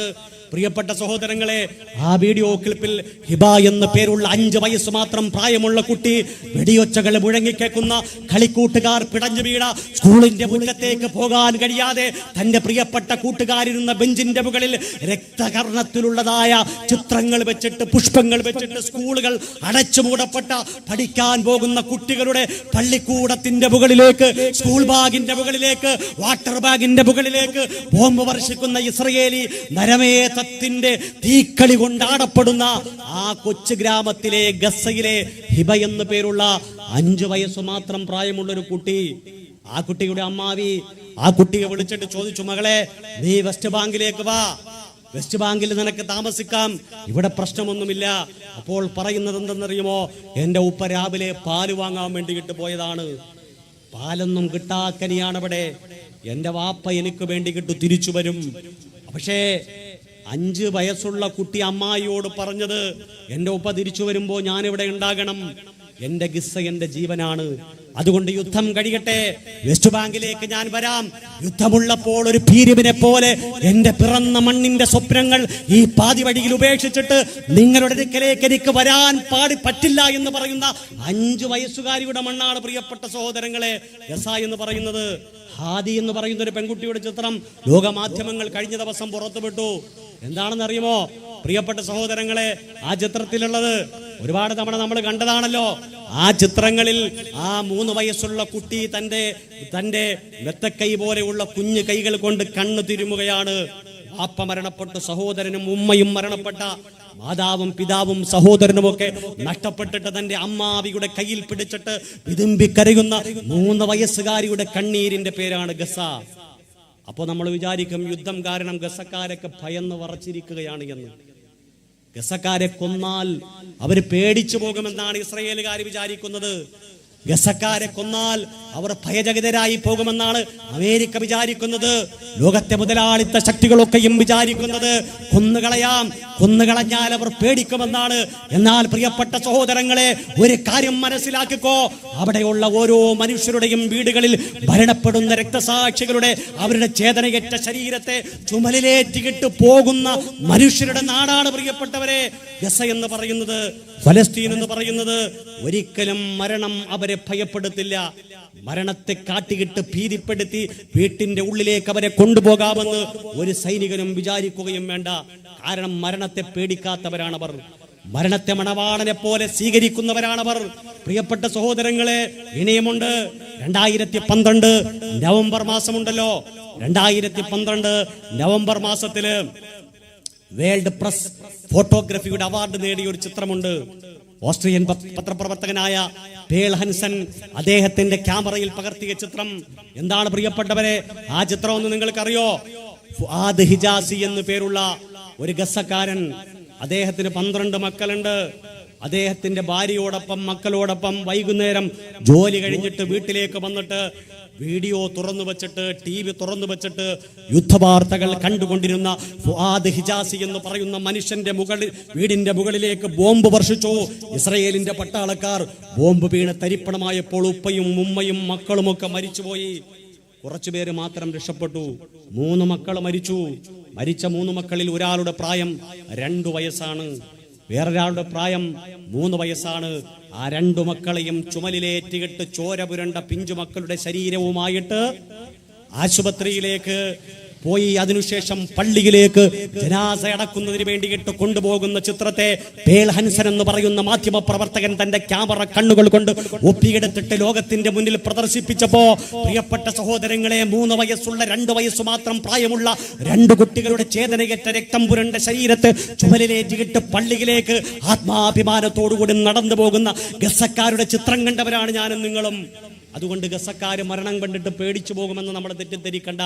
പ്രിയപ്പെട്ട സഹോദരങ്ങളെ, ആ വീഡിയോ ക്ലിപ്പിൽ ഹിബ എന്ന പേരുള്ള 5 വയസ്സ് മാത്രം പ്രായമുള്ള കുട്ടി വെടിയൊച്ചകൾ മുഴങ്ങിക്കേക്കുന്ന, കളിക്കൂട്ടുകാർ പിടഞ്ഞു വീണ, സ്കൂളിന്റെ മുറ്റത്തേക്ക് പോകാൻ കഴിയാതെ തന്റെ പ്രിയപ്പെട്ട കൂട്ടുകാരിരുന്ന ബെഞ്ചിന്റെ മുകളിൽ രക്തകർണത്തിലുള്ളതായ ചിത്രങ്ങൾ വെച്ചിട്ട്, പുഷ്പങ്ങൾ വെച്ചിട്ട് സ്കൂളുകൾ അടച്ചുമൂടപ്പെട്ട പഠിക്കാൻ പോകുന്ന കുട്ടികളുടെ പള്ളിക്കൂടത്തിന്റെ മുകളിലേക്ക്, സ്കൂൾ ബാഗിന്റെ മുകളിലേക്ക്, വാട്ടർ ബാഗിന്റെ മുകളിലേക്ക് ബോംബ് വർഷിക്കുന്ന താമസിക്കുന്ന ഇസ്രയേലി നരമേധത്തിന്റെ തീക്കളി കൊണ്ടാടപ്പെടുന്ന ആ കൊച്ചു ഗ്രാമത്തിലെ ഗസ്സയിലെ ഹിബ എന്നു പേരുള്ള 5 വയസ്സ് മാത്രം പ്രായമുള്ളൊരു കുട്ടി, ആ കുട്ടിയുടെ അമ്മാവി ആ കുട്ടിയെ വിളിച്ചിട്ട് ചോദിച്ചു, മകളെ നീ വെസ്റ്റ് ബാങ്കിലേക്ക് വാ, വെസ്റ്റ് ബാങ്കിൽ നിനക്ക് താമസിക്കാം, ഇവിടെ പ്രശ്നമൊന്നുമില്ല. അപ്പോൾ പറയുന്നത് എന്തെന്നറിയുമോ, എന്റെ ഉപ്പ രാവിലെ പാല് വാങ്ങാൻ വേണ്ടിയിട്ട് പോയതാണ്, പാലൊന്നും കിട്ടാക്കനിയാണ് അവിടെ, എന്റെ വാപ്പ എനിക്ക് വേണ്ടിയിട്ട് തിരിച്ചു വരും. പക്ഷേ 5 വയസ്സുള്ള കുട്ടി അമ്മായിയോട് പറഞ്ഞത്, എന്റെ ഉപ്പ തിരിച്ചു വരുമ്പോ ഞാൻ ഇവിടെ ഉണ്ടാകണം, എന്റെ ഗിസ്സ എന്റെ ജീവനാണ്, അതുകൊണ്ട് യുദ്ധം കഴിയട്ടെ, വെസ്റ്റ് ബാങ്കിലേക്ക് ഞാൻ വരാം. യുദ്ധമുള്ളപ്പോൾ ഒരു ഭീരുവിനെ പോലെ എന്റെ പിറന്ന മണ്ണിന്റെ സ്വപ്നങ്ങൾ ഈ പാതി വഴിയിൽ ഉപേക്ഷിച്ചിട്ട് നിങ്ങളുടെ അടുക്കലേക്ക് എനിക്ക് വരാൻ പറ്റില്ല എന്ന് പറയുന്ന 5 വയസ്സുകാരിയുടെ മണ്ണാണ് പ്രിയപ്പെട്ട സഹോദരങ്ങളെ ഗസ എന്ന് പറയുന്നത്. ഹാദി എന്ന് പറയുന്ന ഒരു പെൺകുട്ടിയുടെ ചിത്രം ലോകമാധ്യമങ്ങൾ കഴിഞ്ഞ ദിവസം പുറത്തുവിട്ടു. എന്താണെന്ന് അറിയുമോ പ്രിയപ്പെട്ട സഹോദരങ്ങളെ, ആ ചിത്രത്തിലുള്ളത് ഒരുപാട് തവണ നമ്മൾ കണ്ടതാണല്ലോ. ആ ചിത്രങ്ങളിൽ ആ 3 വയസ്സുള്ള കുട്ടി തന്റെ വെത്തക്കൈ പോലെയുള്ള കുഞ്ഞു കൈകൾ കൊണ്ട് കണ്ണു തിരുമുകയാണ്. വാപ്പ മരണപ്പെട്ടു, സഹോദരനും ഉമ്മയും മരണപ്പെട്ട, മാതാവും പിതാവും സഹോദരനുമൊക്കെ നഷ്ടപ്പെട്ടിട്ട് തന്റെ അമ്മാവിയുടെ കയ്യിൽ പിടിച്ചിട്ട് വിതുമ്പി കരയുന്ന 3 വയസ്സുകാരിയുടെ കണ്ണീരിന്റെ പേരാണ് ഗസ. അപ്പോൾ നമ്മൾ വിചാരിക്കും യുദ്ധം കാരണം ഗസക്കാരൊക്കെ ഭയന്ന് വറച്ചിരിക്കുകയാണ് എന്ന്. ഗസക്കാരെ കൊന്നാൽ അവർ പേടിച്ചു പോകുമെന്നാണ് ഇസ്രയേലുകാർ വിചാരിക്കുന്നത്. ഗസക്കാരെ കൊന്നാൽ അവർ ഭയചകിതരായി പോകുമെന്നാണ് അമേരിക്ക വിചാരിക്കുന്നത്. ലോകത്തെ മുതലാളിത്ത ശക്തികളൊക്കെയും വിചാരിക്കുന്നത് കൊന്നുകളഞ്ഞാൽ അവർ പേടിക്കുമെന്നാണ്. എന്നാൽ പ്രിയപ്പെട്ട സഹോദരങ്ങളെ, ഒരു കാര്യം മനസ്സിലാക്കിക്കോ, അവിടെയുള്ള ഓരോ മനുഷ്യരുടെയും വീടുകളിൽ മരണപ്പെടുന്ന രക്തസാക്ഷികളുടെ അവരുടെ ചേതനയേറ്റ ശരീരത്തെ ചുമലിലേറ്റിട്ട് പോകുന്ന മനുഷ്യരുടെ നാടാണ് പ്രിയപ്പെട്ടവരെ ഗസ എന്ന് പറയുന്നത്. ഫലസ്തീൻ എന്ന് പറയുന്നത് ഒരിക്കലും മരണം അവരെ ഭയപ്പെടുത്തില്ല. മരണത്തെ കാട്ടിയിട്ട് ഭീതിപ്പെടുത്തി വീട്ടിന്റെ ഉള്ളിലേക്ക് അവരെ കൊണ്ടുപോകാമെന്ന് ഒരു സൈനികനും വിചാരിക്കുകയും വേണ്ട. കാരണം മരണത്തെ പേടിക്കാത്തവരാണവർ, മരണത്തെ മണവാളനെ പോലെ സ്വീകരിക്കുന്നവരാണവർ. പ്രിയപ്പെട്ട സഹോദരങ്ങളെ, ഇനിയുമുണ്ട് 2012 നവംബർ മാസമുണ്ടല്ലോ. 2012 നവംബർ മാസത്തില് വേൾഡ് പ്രസ് ഫോട്ടോഗ്രാഫിയുടെ അവാർഡ് നേടിയ ഒരു ചിത്രമുണ്ട്. ഓസ്ട്രിയൻ പത്രപ്രവർത്തകനായ പേൾ ഹൻസൻ അദ്ദേഹത്തിന്റെ ക്യാമറയിൽ പകർത്തിയ ചിത്രം. എന്താണ് പ്രിയപ്പെട്ടവരെ ആ ചിത്രം എന്ന് നിങ്ങൾക്കറിയോ? ഫുആദ് ഹിജാസി എന്ന് പേരുള്ള ഒരു ഗസക്കാരൻ, അദ്ദേഹത്തിന് 12 മക്കളുണ്ട്. അദ്ദേഹത്തിന്റെ ഭാര്യയോടൊപ്പം മക്കളോടൊപ്പം വൈകുന്നേരം ജോലി കഴിഞ്ഞിട്ട് വീട്ടിലേക്ക് വന്നിട്ട് വീഡിയോ തുറന്നു വെച്ചിട്ട്, TV തുറന്നു വെച്ചിട്ട് യുദ്ധവാർത്തകൾ കണ്ടുകൊണ്ടിരുന്ന ഫുആദ് ഹിജാസി എന്ന് പറയുന്ന മനുഷ്യന്റെ വീടിന്റെ മുകളിലേക്ക് ബോംബ് വർഷിച്ചു. ഇസ്രയേലിന്റെ പട്ടാളക്കാർ ബോംബ് വീണ് തരിപ്പണമായപ്പോൾ ഉപ്പയും ഉമ്മയും മക്കളുമൊക്കെ മരിച്ചുപോയി. കുറച്ചുപേര് മാത്രം രക്ഷപ്പെട്ടു. 3 മക്കൾ മരിച്ചു. മരിച്ച 3 മക്കളിൽ ഒരാളുടെ പ്രായം 2 വയസ്സാണ്, വേറൊരാളുടെ പ്രായം 3 വയസ്സാണ്. ആ 2 മക്കളെയും ചുമലിലേറ്റിയിട്ട് ചോര പുരണ്ട പിഞ്ചുമക്കളുടെ ശരീരവുമായിട്ട് ആശുപത്രിയിലേക്ക് പോയി. അതിനുശേഷം പള്ളിയിലേക്ക് ജനാസ അടക്കുന്നതിന് വേണ്ടിയിട്ട് കൊണ്ടുപോകുന്ന ചിത്രത്തെ പേൾ ഹൻസൻ എന്ന് പറയുന്ന മാധ്യമ പ്രവർത്തകൻ തന്റെ ക്യാമറ കണ്ണുകൾ കൊണ്ട് ഒപ്പിയെടുത്തിട്ട് ലോകത്തിന്റെ മുന്നിൽ പ്രദർശിപ്പിച്ചപ്പോ പ്രിയപ്പെട്ട സഹോദരങ്ങളെ, 3 വയസ്സുള്ള 2 വയസ്സ് മാത്രം പ്രായമുള്ള 2 കുട്ടികളുടെ ചേതനയേറ്റ രക്തം പുരണ്ട ശരീരത്തെ ചുമലിലേറ്റിട്ട് പള്ളിയിലേക്ക് ആത്മാഭിമാനത്തോടുകൂടി നടന്നു പോകുന്ന ഗസക്കാരുടെ ചിത്രം കണ്ടവരാണ് ഞാനും നിങ്ങളും. അതുകൊണ്ട് ഗസക്കാര് മരണം കണ്ടിട്ട് പേടിച്ചു പോകുമെന്ന് നമ്മൾ തെറ്റിദ്ധരിക്കണ്ട.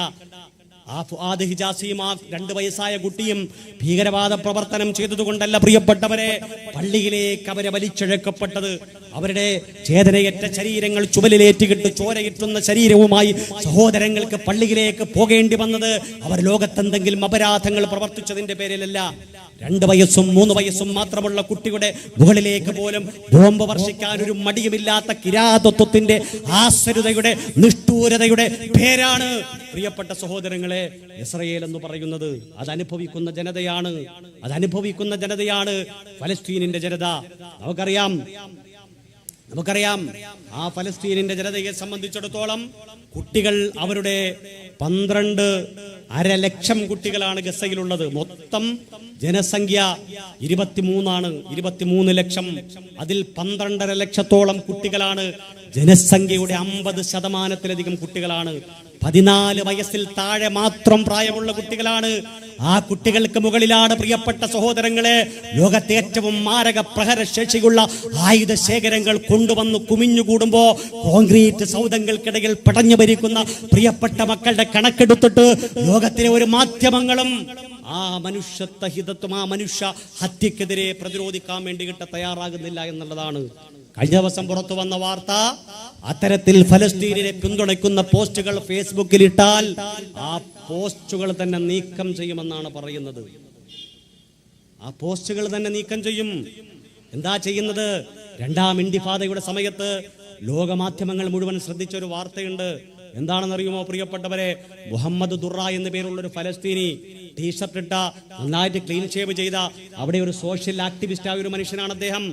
ആ ഫുആദ് ഹിജാസിയും ആ 2 വയസ്സായ കുട്ടിയും ഭീകരവാദ പ്രവർത്തനം ചെയ്തതുകൊണ്ടല്ല പ്രിയപ്പെട്ടവരെ പള്ളിയിലേക്ക് അവരെ വലിച്ചിഴക്കപ്പെട്ടത്. അവരുടെ ചേതനയേറ്റ ശരീരങ്ങൾ ചുമലിലേറ്റിട്ട് ചോരയിട്ടുന്ന ശരീരവുമായി സഹോദരങ്ങൾക്ക് പള്ളിയിലേക്ക് പോകേണ്ടി വന്നത് അവർ ലോകത്തെന്തെങ്കിലും അപരാധങ്ങൾ പ്രവർത്തിച്ചതിന്റെ പേരിലല്ല. 2 വയസ്സും 3 വയസ്സും മാത്രമുള്ള കുട്ടിയുടെ മുകളിലേക്ക് പോലും ബോംബ് വർഷിക്കാൻ ഒരു മടിയുമില്ലാത്ത കിരാതത്വത്തിന്റെ ആസരുതയുടെ നിഷ്ഠൂരതയുടെ പേരാണ് പ്രിയപ്പെട്ട സഹോദരങ്ങളെ ഇസ്രയേൽ എന്ന് പറയുന്നത്. അതനുഭവിക്കുന്ന ജനതയാണ് ഫലസ്തീനിന്റെ ജനത. നമുക്കറിയാം ആ ഫലസ്തീനിന്റെ ജനതയെ സംബന്ധിച്ചിടത്തോളം കുട്ടികൾ അവരുടെ 12.5 ലക്ഷം കുട്ടികളാണ് ഗസയിലുള്ളത്. മൊത്തം ജനസംഖ്യ 23 ലക്ഷം. അതിൽ 12.5 ലക്ഷത്തോളം കുട്ടികളാണ്. ജനസംഖ്യയുടെ 50% കുട്ടികളാണ്. 14 വയസ്സിൽ താഴെ മാത്രം പ്രായമുള്ള കുട്ടികളാണ്. ആ കുട്ടികൾക്ക് മുകളിലാണ് പ്രിയപ്പെട്ട സഹോദരങ്ങളെ ലോകത്തെ ഏറ്റവും മാരക പ്രഹരശേഷിയുള്ള ആയുധ ശേഖരങ്ങൾ കൊണ്ടുവന്ന് കുമിഞ്ഞുകൂടുമ്പോ കോൺക്രീറ്റ് സൗധങ്ങൾക്കിടയിൽ പടഞ്ഞു ഭരിക്കുന്ന പ്രിയപ്പെട്ട മക്കളുടെ കണക്കെടുത്തിട്ട് ലോകത്തിലെ ഒരു മാധ്യമങ്ങളും ആ മനുഷ്യത്വഹിതത്വം, ആ മനുഷ്യ ഹത്യക്കെതിരെ പ്രതിരോധിക്കാൻ വേണ്ടിയിട്ട് തയ്യാറാകുന്നില്ല എന്നുള്ളതാണ്. കഴിഞ്ഞ ദിവസം പുറത്തു വന്ന വാർത്ത, അത്തരത്തിൽ ഫലസ്തീനിനെ പിന്തുണയ്ക്കുന്ന പോസ്റ്റുകൾ ഫേസ്ബുക്കിൽ ഇട്ടാൽ ആ പോസ്റ്റുകൾ തന്നെ നീക്കം ചെയ്യുമെന്നാണ് പറയുന്നത്. ആ പോസ്റ്റുകൾ തന്നെ നീക്കം ചെയ്യും. എന്താ ചെയ്യുന്നത്? രണ്ടാം ഇന്തിഫാദയുടെ സമയത്ത് ലോകമാധ്യമങ്ങൾ മുഴുവൻ ശ്രദ്ധിച്ച ഒരു വാർത്തയുണ്ട്. എന്താണെന്നറിയുമോ പ്രിയപ്പെട്ടവരെ? മുഹമ്മദ് ദുറ എന്ന പേരുള്ള ഒരു ഫലസ്തീനി, ടീഷർട്ട് ഇട്ട, നന്നായിട്ട് ക്ലീൻ ഷേവ് ചെയ്ത, അവിടെ ഒരു സോഷ്യൽ ആക്ടിവിസ്റ്റ് ആയ ഒരു മനുഷ്യനാണ് അദ്ദേഹം.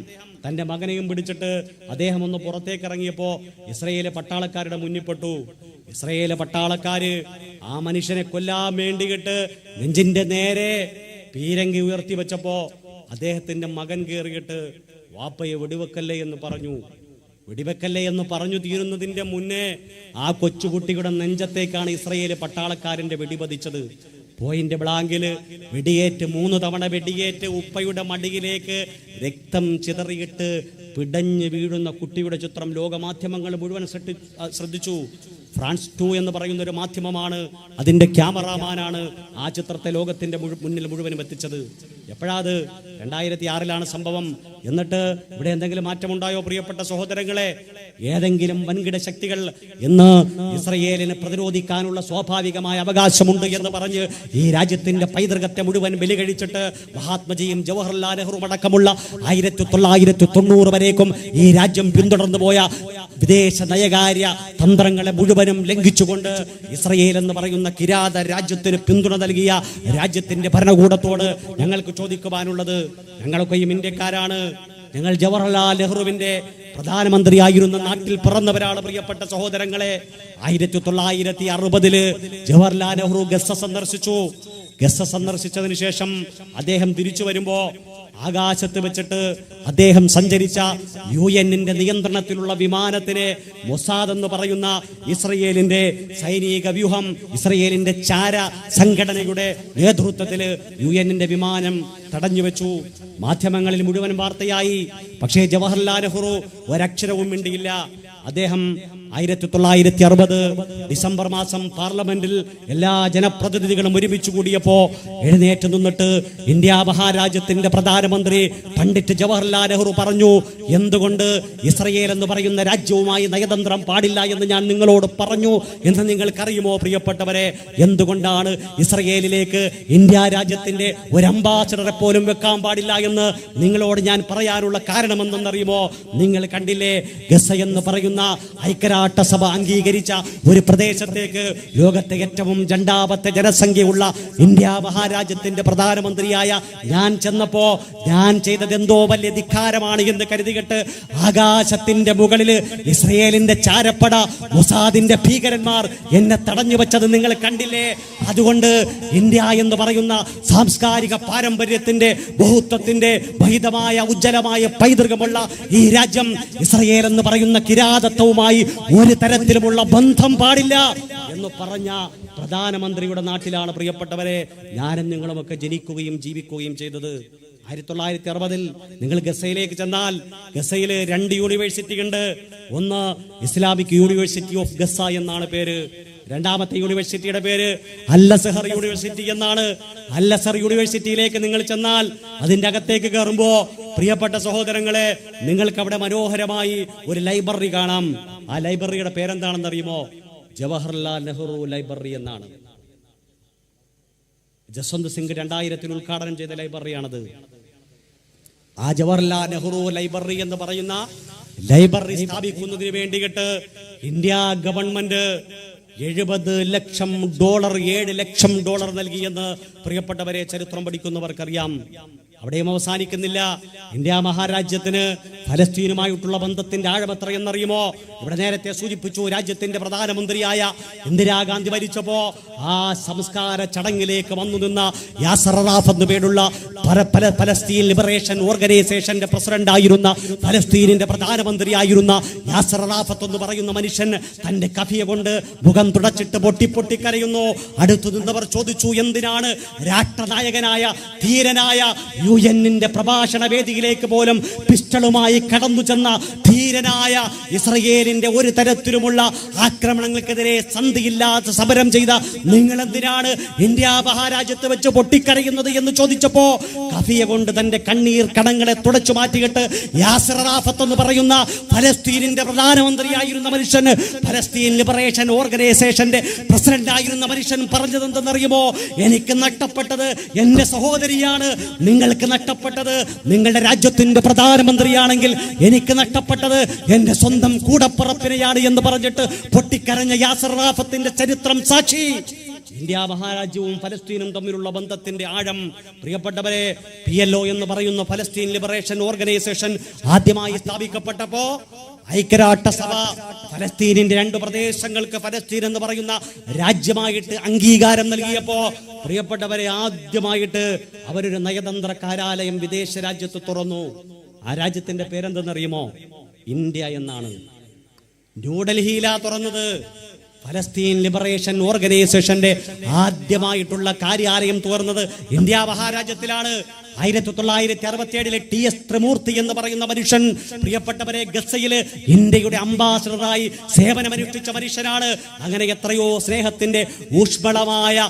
തന്റെ മകനെയും പിടിച്ചിട്ട് അദ്ദേഹം ഒന്ന് പുറത്തേക്ക് ഇറങ്ങിയപ്പോ ഇസ്രയേലിലെ പട്ടാളക്കാരുടെ മുന്നിൽപ്പെട്ടു. ഇസ്രയേലിലെ പട്ടാളക്കാര് ആ മനുഷ്യനെ കൊല്ലാൻ വേണ്ടിയിട്ട് നെഞ്ചിന്റെ നേരെ പീരങ്കി ഉയർത്തി വെച്ചപ്പോ അദ്ദേഹത്തിന്റെ മകൻ കയറിയിട്ട് വാപ്പയെ വെടിവെക്കല്ലേ എന്ന് പറഞ്ഞു. വെടിവെക്കല്ലേ എന്ന് പറഞ്ഞു തീരുന്നതിന്റെ മുന്നേ ആ കൊച്ചുകുട്ടിയുടെ നെഞ്ചത്തേക്കാണ് ഇസ്രയേല് പട്ടാളക്കാരന്റെ വെടിപതിച്ചത്. പോയിന്റ് ബ്ലാങ്കില് വെടിയേറ്റ് 3 തവണ വെടിയേറ്റ് ഉപ്പയുടെ മടിയിലേക്ക് രക്തം ചിതറിയിട്ട് പിടഞ്ഞ് വീഴുന്ന കുട്ടിയുടെ ചിത്രം ലോകമാധ്യമങ്ങൾ മുഴുവൻ ശ്രദ്ധിച്ചു. ഫ്രാൻസ് 2 എന്ന് പറയുന്ന ഒരു മാധ്യമമാണ് അതിന്റെ ക്യാമറാമാനാണ് ആ ചിത്രത്തെ ലോകത്തിന്റെ മുന്നിൽ മുഴുവനും എത്തിച്ചത്. എപ്പോഴാത്? 2006 സംഭവം. എന്നിട്ട് ഇവിടെ എന്തെങ്കിലും മാറ്റമുണ്ടായോ പ്രിയപ്പെട്ട സഹോദരങ്ങളെ? ഏതെങ്കിലും വൻകിട ശക്തികൾ ഇന്ന് ഇസ്രയേലിനെ പ്രതിരോധിക്കാനുള്ള സ്വാഭാവികമായ അവകാശമുണ്ട് എന്ന് പറഞ്ഞ് ഈ രാജ്യത്തിന്റെ പൈതൃകത്തെ മുഴുവൻ ബലികഴിച്ചിട്ട് മഹാത്മജിയും ജവഹർലാൽ നെഹ്റു അടക്കമുള്ള 1990 വരേക്കും ഈ രാജ്യം പിന്തുടർന്നു പോയ വിദേശ നയകാര്യ തന്ത്രങ്ങളെ മുഴുവനും ലംഘിച്ചുകൊണ്ട് ഇസ്രയേൽ എന്ന് പറയുന്ന കിരാത രാജ്യത്തിന് പിന്തുണ നൽകിയ രാജ്യത്തിന്റെ ഭരണകൂടത്തോട് ഞങ്ങൾക്ക് ചോദിക്കുവാനുള്ളത്, ഞങ്ങളൊക്കെയും ഇന്ത്യക്കാരാണ്. ഞങ്ങൾ ജവഹർലാൽ നെഹ്റുവിന്റെ പ്രധാനമന്ത്രിയായിരുന്ന നാട്ടിൽ പിറന്നവരാണ് പ്രിയപ്പെട്ട സഹോദരങ്ങളെ. 1960 ജവഹർലാൽ നെഹ്റു ഗസ സന്ദർശിച്ചു. ഗസ സന്ദർശിച്ചതിന് ശേഷം അദ്ദേഹം തിരിച്ചു വരുമ്പോ ആകാശത്ത് വെച്ചിട്ട് അദ്ദേഹം സഞ്ചരിച്ച UN-ന്റെ നിയന്ത്രണത്തിലുള്ള വിമാനത്തിനെ മൊസാദ് എന്ന് പറയുന്ന ഇസ്രയേലിന്റെ സൈനിക വ്യൂഹം, ഇസ്രയേലിന്റെ ചാര സംഘടനയുടെ നേതൃത്വത്തിൽ UN-ന്റെ വിമാനം തടഞ്ഞു വെച്ചു. മാധ്യമങ്ങളിൽ മുഴുവൻ വാർത്തയായി. പക്ഷേ ജവഹർലാൽ നെഹ്റു ഒരക്ഷരവും മിണ്ടിയില്ല. അദ്ദേഹം 1960 ഡിസംബർ മാസം പാർലമെന്റിൽ എല്ലാ ജനപ്രതിനിധികളും ഒരുമിച്ച് കൂടിയപ്പോ എഴുന്നേറ്റ് നിന്നിട്ട് ഇന്ത്യ മഹാരാജ്യത്തിന്റെ പ്രധാനമന്ത്രി പണ്ഡിറ്റ് ജവഹർലാൽ നെഹ്റു പറഞ്ഞു, എന്തുകൊണ്ട് ഇസ്രയേൽ എന്ന് പറയുന്ന രാജ്യവുമായി നയതന്ത്രം പാടില്ല എന്ന് ഞാൻ നിങ്ങളോട് പറഞ്ഞു എന്ന് നിങ്ങൾക്കറിയുമോ പ്രിയപ്പെട്ടവരെ? എന്തുകൊണ്ടാണ് ഇസ്രയേലിലേക്ക് ഇന്ത്യ രാജ്യത്തിന്റെ ഒരു അംബാസഡറെ പോലും വെക്കാൻ പാടില്ല എന്ന് നിങ്ങളോട് ഞാൻ പറയാനുള്ള കാരണമെന്തെന്നറിയുമോ? നിങ്ങൾ കണ്ടില്ലേ, ഗസ എന്ന് പറയുന്ന ഐക്യരാഷ്ട്രസഭ അംഗീകരിച്ച ഒരു പ്രദേശത്തേക്ക് ലോകത്തെ ഏറ്റവും രണ്ടാമത്തെ ജനസംഖ്യയുള്ള ഇന്ത്യ മഹാരാജ്യത്തിന്റെ പ്രധാനമന്ത്രിയായ ഞാൻ ചെന്നപ്പോ ഞാൻ ചെയ്തത് എന്തോ വലിയ ധിക്കാരമാണ് എന്ന് കരുതികെട്ട് ആകാശത്തിന്റെ മുകളില് ഇസ്രയേലിന്റെ ചാരപ്പട മൊസാദിന്റെ ഭീകരന്മാർ എന്നെ തടഞ്ഞു വെച്ചത് നിങ്ങൾ കണ്ടില്ലേ? അതുകൊണ്ട് ഇന്ത്യ എന്ന് പറയുന്ന സാംസ്കാരിക പാരമ്പര്യത്തിന്റെ ബഹുത്വത്തിന്റെ ബഹിതമായ ഉജ്ജ്വലമായ പൈതൃകമുള്ള ഈ രാജ്യം ഇസ്രയേൽ എന്ന് പറയുന്ന കിരാതത്വവുമായി ഒരു തരത്തിലുമുള്ള ബന്ധം പാടില്ല എന്ന് പറഞ്ഞ പ്രധാനമന്ത്രിയുടെ നാട്ടിലാണ് പ്രിയപ്പെട്ടവരെ ഞാനും നിങ്ങളുമൊക്കെ ജനിക്കുകയും ജീവിക്കുകയും ചെയ്തത്. 1960 നിങ്ങൾ ഗസയിലേക്ക് ചെന്നാൽ ഗസയിൽ 2 യൂണിവേഴ്സിറ്റി ഉണ്ട്. ഒന്ന് ഇസ്ലാമിക് യൂണിവേഴ്സിറ്റി ഓഫ് ഗസ എന്നാണ് പേര്. രണ്ടാമത്തെ യൂണിവേഴ്സിറ്റിയുടെ പേര് അൽ-അസ്ഹർ യൂണിവേഴ്സിറ്റി എന്നാണ്. അൽ-അസ്ഹർ യൂണിവേഴ്സിറ്റിയിലേക്ക് നിങ്ങൾ ചെന്നാൽ അതിന്റെ അകത്തേക്ക് കയറുമ്പോ പ്രിയപ്പെട്ട സഹോദരങ്ങളെ നിങ്ങൾക്ക് അവിടെ മനോഹരമായി ഒരു ലൈബ്രറി കാണാം. ആ ലൈബ്രറിയുടെ പേരെന്താണെന്ന് അറിയുമോ? ജവഹർലാൽ നെഹ്റു ലൈബ്രറി എന്നാണ്. ജസ്വന്ത് സിംഗ് 2000 ഉദ്ഘാടനം ചെയ്ത ലൈബ്രറിയാണത്. ആ ജവഹർലാൽ നെഹ്റു ലൈബ്രറി എന്ന് പറയുന്ന ലൈബ്രറി സ്ഥാപിക്കുന്നതിന് വേണ്ടിയിട്ട് ഇന്ത്യ ഗവൺമെന്റ് $70 ലക്ഷം, $7 ലക്ഷം നൽകിയെന്ന് പ്രിയപ്പെട്ടവരെ ചരിത്രം പഠിക്കുന്നവർക്കറിയാം. അവിടെയും അവസാനിക്കുന്നില്ല. ഇന്ത്യ മഹാരാജ്യത്തിന് ഫലസ്തീനുമായിട്ടുള്ള ബന്ധത്തിന്റെ ആഴം എത്രയെന്നറിയുമോ? ഇവിടെ നേരത്തെ സൂചിപ്പിച്ചു, രാജ്യത്തിന്റെ പ്രധാനമന്ത്രിയായ ഇന്ദിരാഗാന്ധി മരിച്ചപ്പോ ആ സംസ്കാര ചടങ്ങിലേക്ക് വന്നു നിന്ന യാസർ അറാഫത്ത് എന്നു പേരുള്ള ഫലസ്തീൻ ലിബറേഷൻ ഓർഗനൈസേഷന്റെ പ്രസിഡന്റ് ആയിരുന്ന, ഫലസ്തീനിന്റെ പ്രധാനമന്ത്രിയായിരുന്ന യാസർ അറാഫത്ത് എന്ന് പറയുന്ന മനുഷ്യൻ തന്റെ കഫിയ കൊണ്ട് മുഖം തുടച്ചിട്ട് പൊട്ടിപ്പൊട്ടിക്കരയുന്നു. അടുത്തു നിന്നവർ ചോദിച്ചു, എന്തിനാണ് രാഷ്ട്രനായകനായ ധീരനായ UN-ന്റെ പ്രഭാഷണ വേദിയിലേക്ക് പോലും പിസ്റ്റളുമായി കടന്നു ചെന്ന ധീരനായ ഇസ്രയേലിന്റെ ഒരു തരത്തിലുമുള്ള ആക്രമണങ്ങൾക്കെതിരെ സന്ധിയില്ലാത്ത സമരം ചെയ്ത നിങ്ങൾ എന്തിനാണ് ഇന്ത്യ മഹാരാജ്യത്ത് വെച്ച് പൊട്ടിക്കരയുന്നത് എന്ന് ചോദിച്ചപ്പോ കഫിയ കൊണ്ട് തന്റെ കണ്ണീർ കടങ്ങളെ തുടച്ചു മാറ്റിയിട്ട് യാസർ അറാഫത്ത് എന്ന് പറയുന്ന ഫലസ്തീനിന്റെ പ്രധാനമന്ത്രിയായിരുന്ന മനുഷ്യൻ, ഫലസ്തീൻ ലിബറേഷൻ ഓർഗനൈസേഷന്റെ പ്രസിഡന്റ് ആയിരുന്ന മനുഷ്യൻ പറഞ്ഞത് എന്തെന്നറിയുമോ? എനിക്ക് നഷ്ടപ്പെട്ടത് എന്റെ സഹോദരിയാണ്, നിങ്ങൾക്ക് നഷ്ടപ്പെട്ടത് നിങ്ങളുടെ രാജ്യത്തിന്റെ പ്രധാനമന്ത്രിയാണെങ്കിൽ എനിക്ക് നഷ്ടപ്പെട്ടത് എന്റെ സ്വന്തം കൂടപ്പുറപ്പിനെയാണ് എന്ന് പറഞ്ഞിട്ട് പൊട്ടിക്കരഞ്ഞ യാസർ അറാഫത്തിന്റെ ചരിത്രം സാക്ഷി. ഇന്ത്യ മഹാരാജ്യവും ഫലസ്തീനും തമ്മിലുള്ള ബന്ധത്തിന്റെ ആഴം പ്രിയപ്പെട്ടവരെ, PLO എന്ന് പറയുന്ന ഫലസ്തീൻ ലിബറേഷൻ ഓർഗനൈസേഷൻ ആദ്യമായി സ്ഥാപിക്കപ്പെട്ടപ്പോ ഐക്യരാഷ്ട്രസഭ ഫലസ്തീനിന്റെ 2 പ്രദേശങ്ങൾക്ക് ഫലസ്തീൻ എന്ന് പറയുന്ന രാജ്യമായിട്ട് അംഗീകാരം നൽകിയപ്പോ പ്രിയപ്പെട്ടവരെ, ആദ്യമായിട്ട് അവരൊരു നയതന്ത്ര കാര്യാലയം വിദേശ രാജ്യത്ത് തുറന്നു. ആ രാജ്യത്തിന്റെ പേരെന്തെന്നറിയുമോ? ഇന്ത്യ എന്നാണ്. ന്യൂഡൽഹിയിലാ തുറന്നത്. ഫലസ്തീൻ ലിബറേഷൻ ഓർഗനൈസേഷന്റെ ആദ്യമായിട്ടുള്ള കാര്യാലയം തുറന്നത് ഇന്ത്യ മഹാരാജ്യത്തിലാണ്. 1967 TS ത്രിമൂർത്തി എന്ന് പറയുന്ന മനുഷ്യൻ പ്രിയപ്പെട്ടവരെ ഗസയില് ഇന്ത്യയുടെ അംബാസഡറായി സേവനമനുഷ്ഠിച്ച മനുഷ്യനാണ്. അങ്ങനെ എത്രയോ സ്നേഹത്തിന്റെ ഊഷ്മളമായ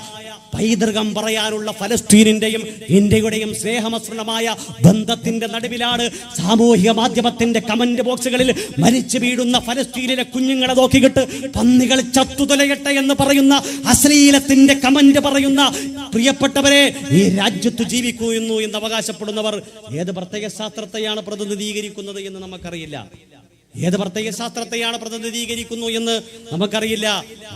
പൈതൃകം പറയാനുള്ള ഫലസ്തീനിന്റെയും ഇന്ത്യയുടെയും സ്നേഹമസൃണമായ ബന്ധത്തിന്റെ നടുവിലാണ് സാമൂഹിക മാധ്യമത്തിന്റെ കമന്റ് ബോക്സുകളിൽ മരിച്ചു വീഴുന്ന ഫലസ്തീനിലെ കുഞ്ഞുങ്ങളെ നോക്കിയിട്ട് പന്നികൾ ചത്തുതൊലയട്ടെ എന്ന് പറയുന്ന അശ്ലീലത്തിന്റെ കമന്റ് പറയുന്ന പ്രിയപ്പെട്ടവരെ, ഈ രാജ്യത്ത് ജീവിക്കുന്നു എന്ന് അവകാശപ്പെടുന്നവർ ഏത് പ്രത്യേക ശാസ്ത്രത്തെയാണ് പ്രതിനിധീകരിക്കുന്നത് എന്ന് നമുക്കറിയില്ല. ഏത് പ്രത്യേക ശാസ്ത്രത്തെയാണ് പ്രതിനിധീകരിക്കുന്നു എന്ന് നമുക്കറിയില്ല.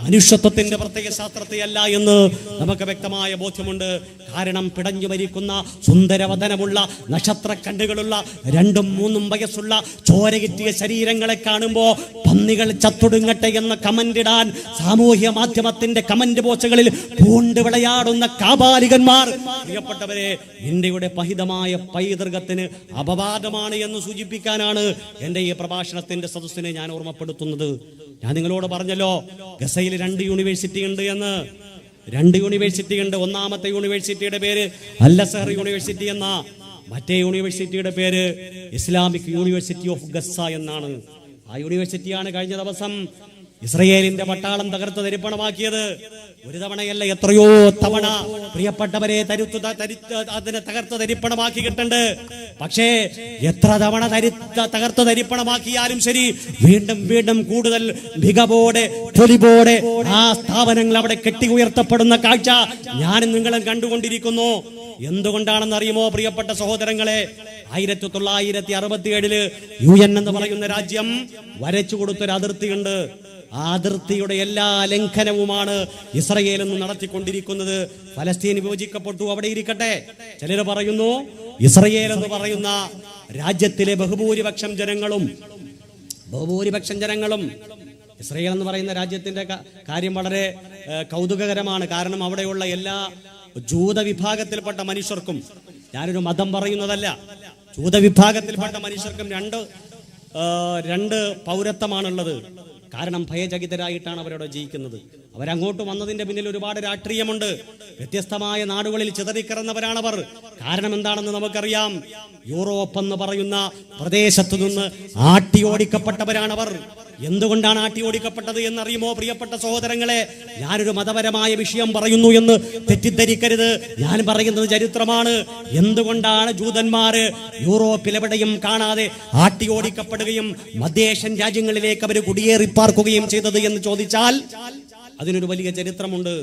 മനുഷ്യത്വത്തിന്റെ പ്രത്യേക ശാസ്ത്രത്തെയല്ല എന്ന് നമുക്ക് വ്യക്തമായ ബോധ്യമുണ്ട്. കാരണം പിടഞ്ഞു മരിക്കുന്ന സുന്ദരവദനമുള്ള നക്ഷത്ര കണ്ണുകളുള്ള 2ഉം 3ഉം വയസ്സുള്ള ചോരകിറ്റിയ ശരീരങ്ങളെ കാണുമ്പോ പന്നികൾ ചത്തൊടുങ്ങട്ടെ എന്ന കമന്റ് ഇടാൻ സാമൂഹ്യ മാധ്യമത്തിന്റെ കമന്റ് ബോക്സുകളിൽ പൂണ്ട് വിളയാടുന്ന കാപാലികന്മാർ പ്രിയപ്പെട്ടവരെ, ഇന്ത്യയുടെ പഹിതമായ പൈതൃകത്തിന് അപവാദമാണ് എന്ന് സൂചിപ്പിക്കാനാണ് എന്റെ ഈ പ്രഭാഷണത്തിന്റെ സദസ്സിനെ ഞാൻ ഓർമ്മപ്പെടുത്തുന്നത്. ഞാൻ നിങ്ങളോട് പറഞ്ഞല്ലോ, ഗസയിൽ 2 യൂണിവേഴ്സിറ്റി ഉണ്ട് എന്ന്. 2 യൂണിവേഴ്സിറ്റി ഉണ്ട്. ഒന്നാമത്തെ യൂണിവേഴ്സിറ്റിയുടെ പേര് അൽ അസ്ഹർ യൂണിവേഴ്സിറ്റി എന്ന, മറ്റേ യൂണിവേഴ്സിറ്റിയുടെ പേര് ഇസ്ലാമിക് യൂണിവേഴ്സിറ്റി ഓഫ് ഗസ എന്നാണ്. ആ യൂണിവേഴ്സിറ്റിയാണ് കഴിഞ്ഞ ദിവസം ഇസ്രയേലിന്റെ പട്ടാളം തകർത്ത് തരിപ്പണമാക്കിയത്. ഒരു തവണയല്ല, എത്രയോ തവണ പ്രിയപ്പെട്ടവരെ അതിനെ തകർത്ത് തരിപ്പണമാക്കിയിട്ടുണ്ട്. പക്ഷേ എത്ര തവണ തകർത്ത് തരിപ്പണമാക്കിയാലും ശരി, വീണ്ടും വീണ്ടും കൂടുതൽ മികവോടെ പൊലിവോടെ ആ സ്ഥാപനങ്ങൾ അവിടെ കെട്ടി ഉയർത്തപ്പെടുന്ന കാഴ്ച ഞാനും നിങ്ങളും കണ്ടുകൊണ്ടിരിക്കുന്നു. എന്തുകൊണ്ടാണെന്ന് അറിയുമോ പ്രിയപ്പെട്ട സഹോദരങ്ങളെ? 1967 UN എന്ന് പറയുന്ന രാജ്യം വരച്ചു കൊടുത്തൊരു അതിർത്തിയുണ്ട്. ആ അതിർത്തിയുടെ എല്ലാ ലംഘനവുമാണ് ഇസ്രയേൽ എന്ന് നടത്തിക്കൊണ്ടിരിക്കുന്നത്. ഫലസ്തീൻ വിഭജിക്കപ്പെട്ടു, അവിടെ ഇരിക്കട്ടെ. ചിലർ പറയുന്നു ഇസ്രയേൽ എന്ന് പറയുന്ന രാജ്യത്തിലെ ബഹുഭൂരിപക്ഷം ജനങ്ങളും ഇസ്രയേൽ എന്ന് പറയുന്ന രാജ്യത്തിന്റെ കാര്യം വളരെ കൗതുകകരമാണ്. കാരണം അവിടെയുള്ള എല്ലാ ജൂത വിഭാഗത്തിൽപ്പെട്ട മനുഷ്യർക്കും, ഞാനൊരു മതം പറയുന്നതല്ല, ജൂത വിഭാഗത്തിൽപ്പെട്ട മനുഷ്യർക്കും രണ്ട് പൗരത്വമാണുള്ളത്. കാരണം ഭയചകിതരായിട്ടാണ് അവരവിടെ ജീവിക്കുന്നത്. അവരങ്ങോട്ട് വന്നതിന്റെ പിന്നിൽ ഒരുപാട് രാഷ്ട്രീയമുണ്ട്. വ്യത്യസ്തമായ നാടുകളിൽ ചിതറിക്കിടന്നവരാണവർ. കാരണം എന്താണെന്ന് നമുക്കറിയാം. യൂറോപ്പ് എന്ന് പറയുന്ന പ്രദേശത്തു നിന്ന് ആട്ടിയോടിക്കപ്പെട്ടവരാണവർ. എന്തുകൊണ്ടാണ് ആട്ടിയോടിക്കപ്പെട്ടത് എന്നറിയുമോ പ്രിയപ്പെട്ട സഹോദരങ്ങളെ? ഞാനൊരു മതപരമായ വിഷയം പറയുന്നു എന്ന് തെറ്റിദ്ധരിക്കരുത്. ഞാൻ പറയുന്നത് ചരിത്രമാണ്. എന്തുകൊണ്ടാണ് ജൂതന്മാര് യൂറോപ്പിലെവിടെയും കാണാതെ ആട്ടിയോടിക്കപ്പെടുകയും മധ്യേഷ്യൻ രാജ്യങ്ങളിലേക്ക് അവർ കുടിയേറിപ്പാർക്കുകയും ചെയ്തത് എന്ന് ചോദിച്ചാൽ അതിനൊരു വലിയ ചരിത്രമുണ്ട്.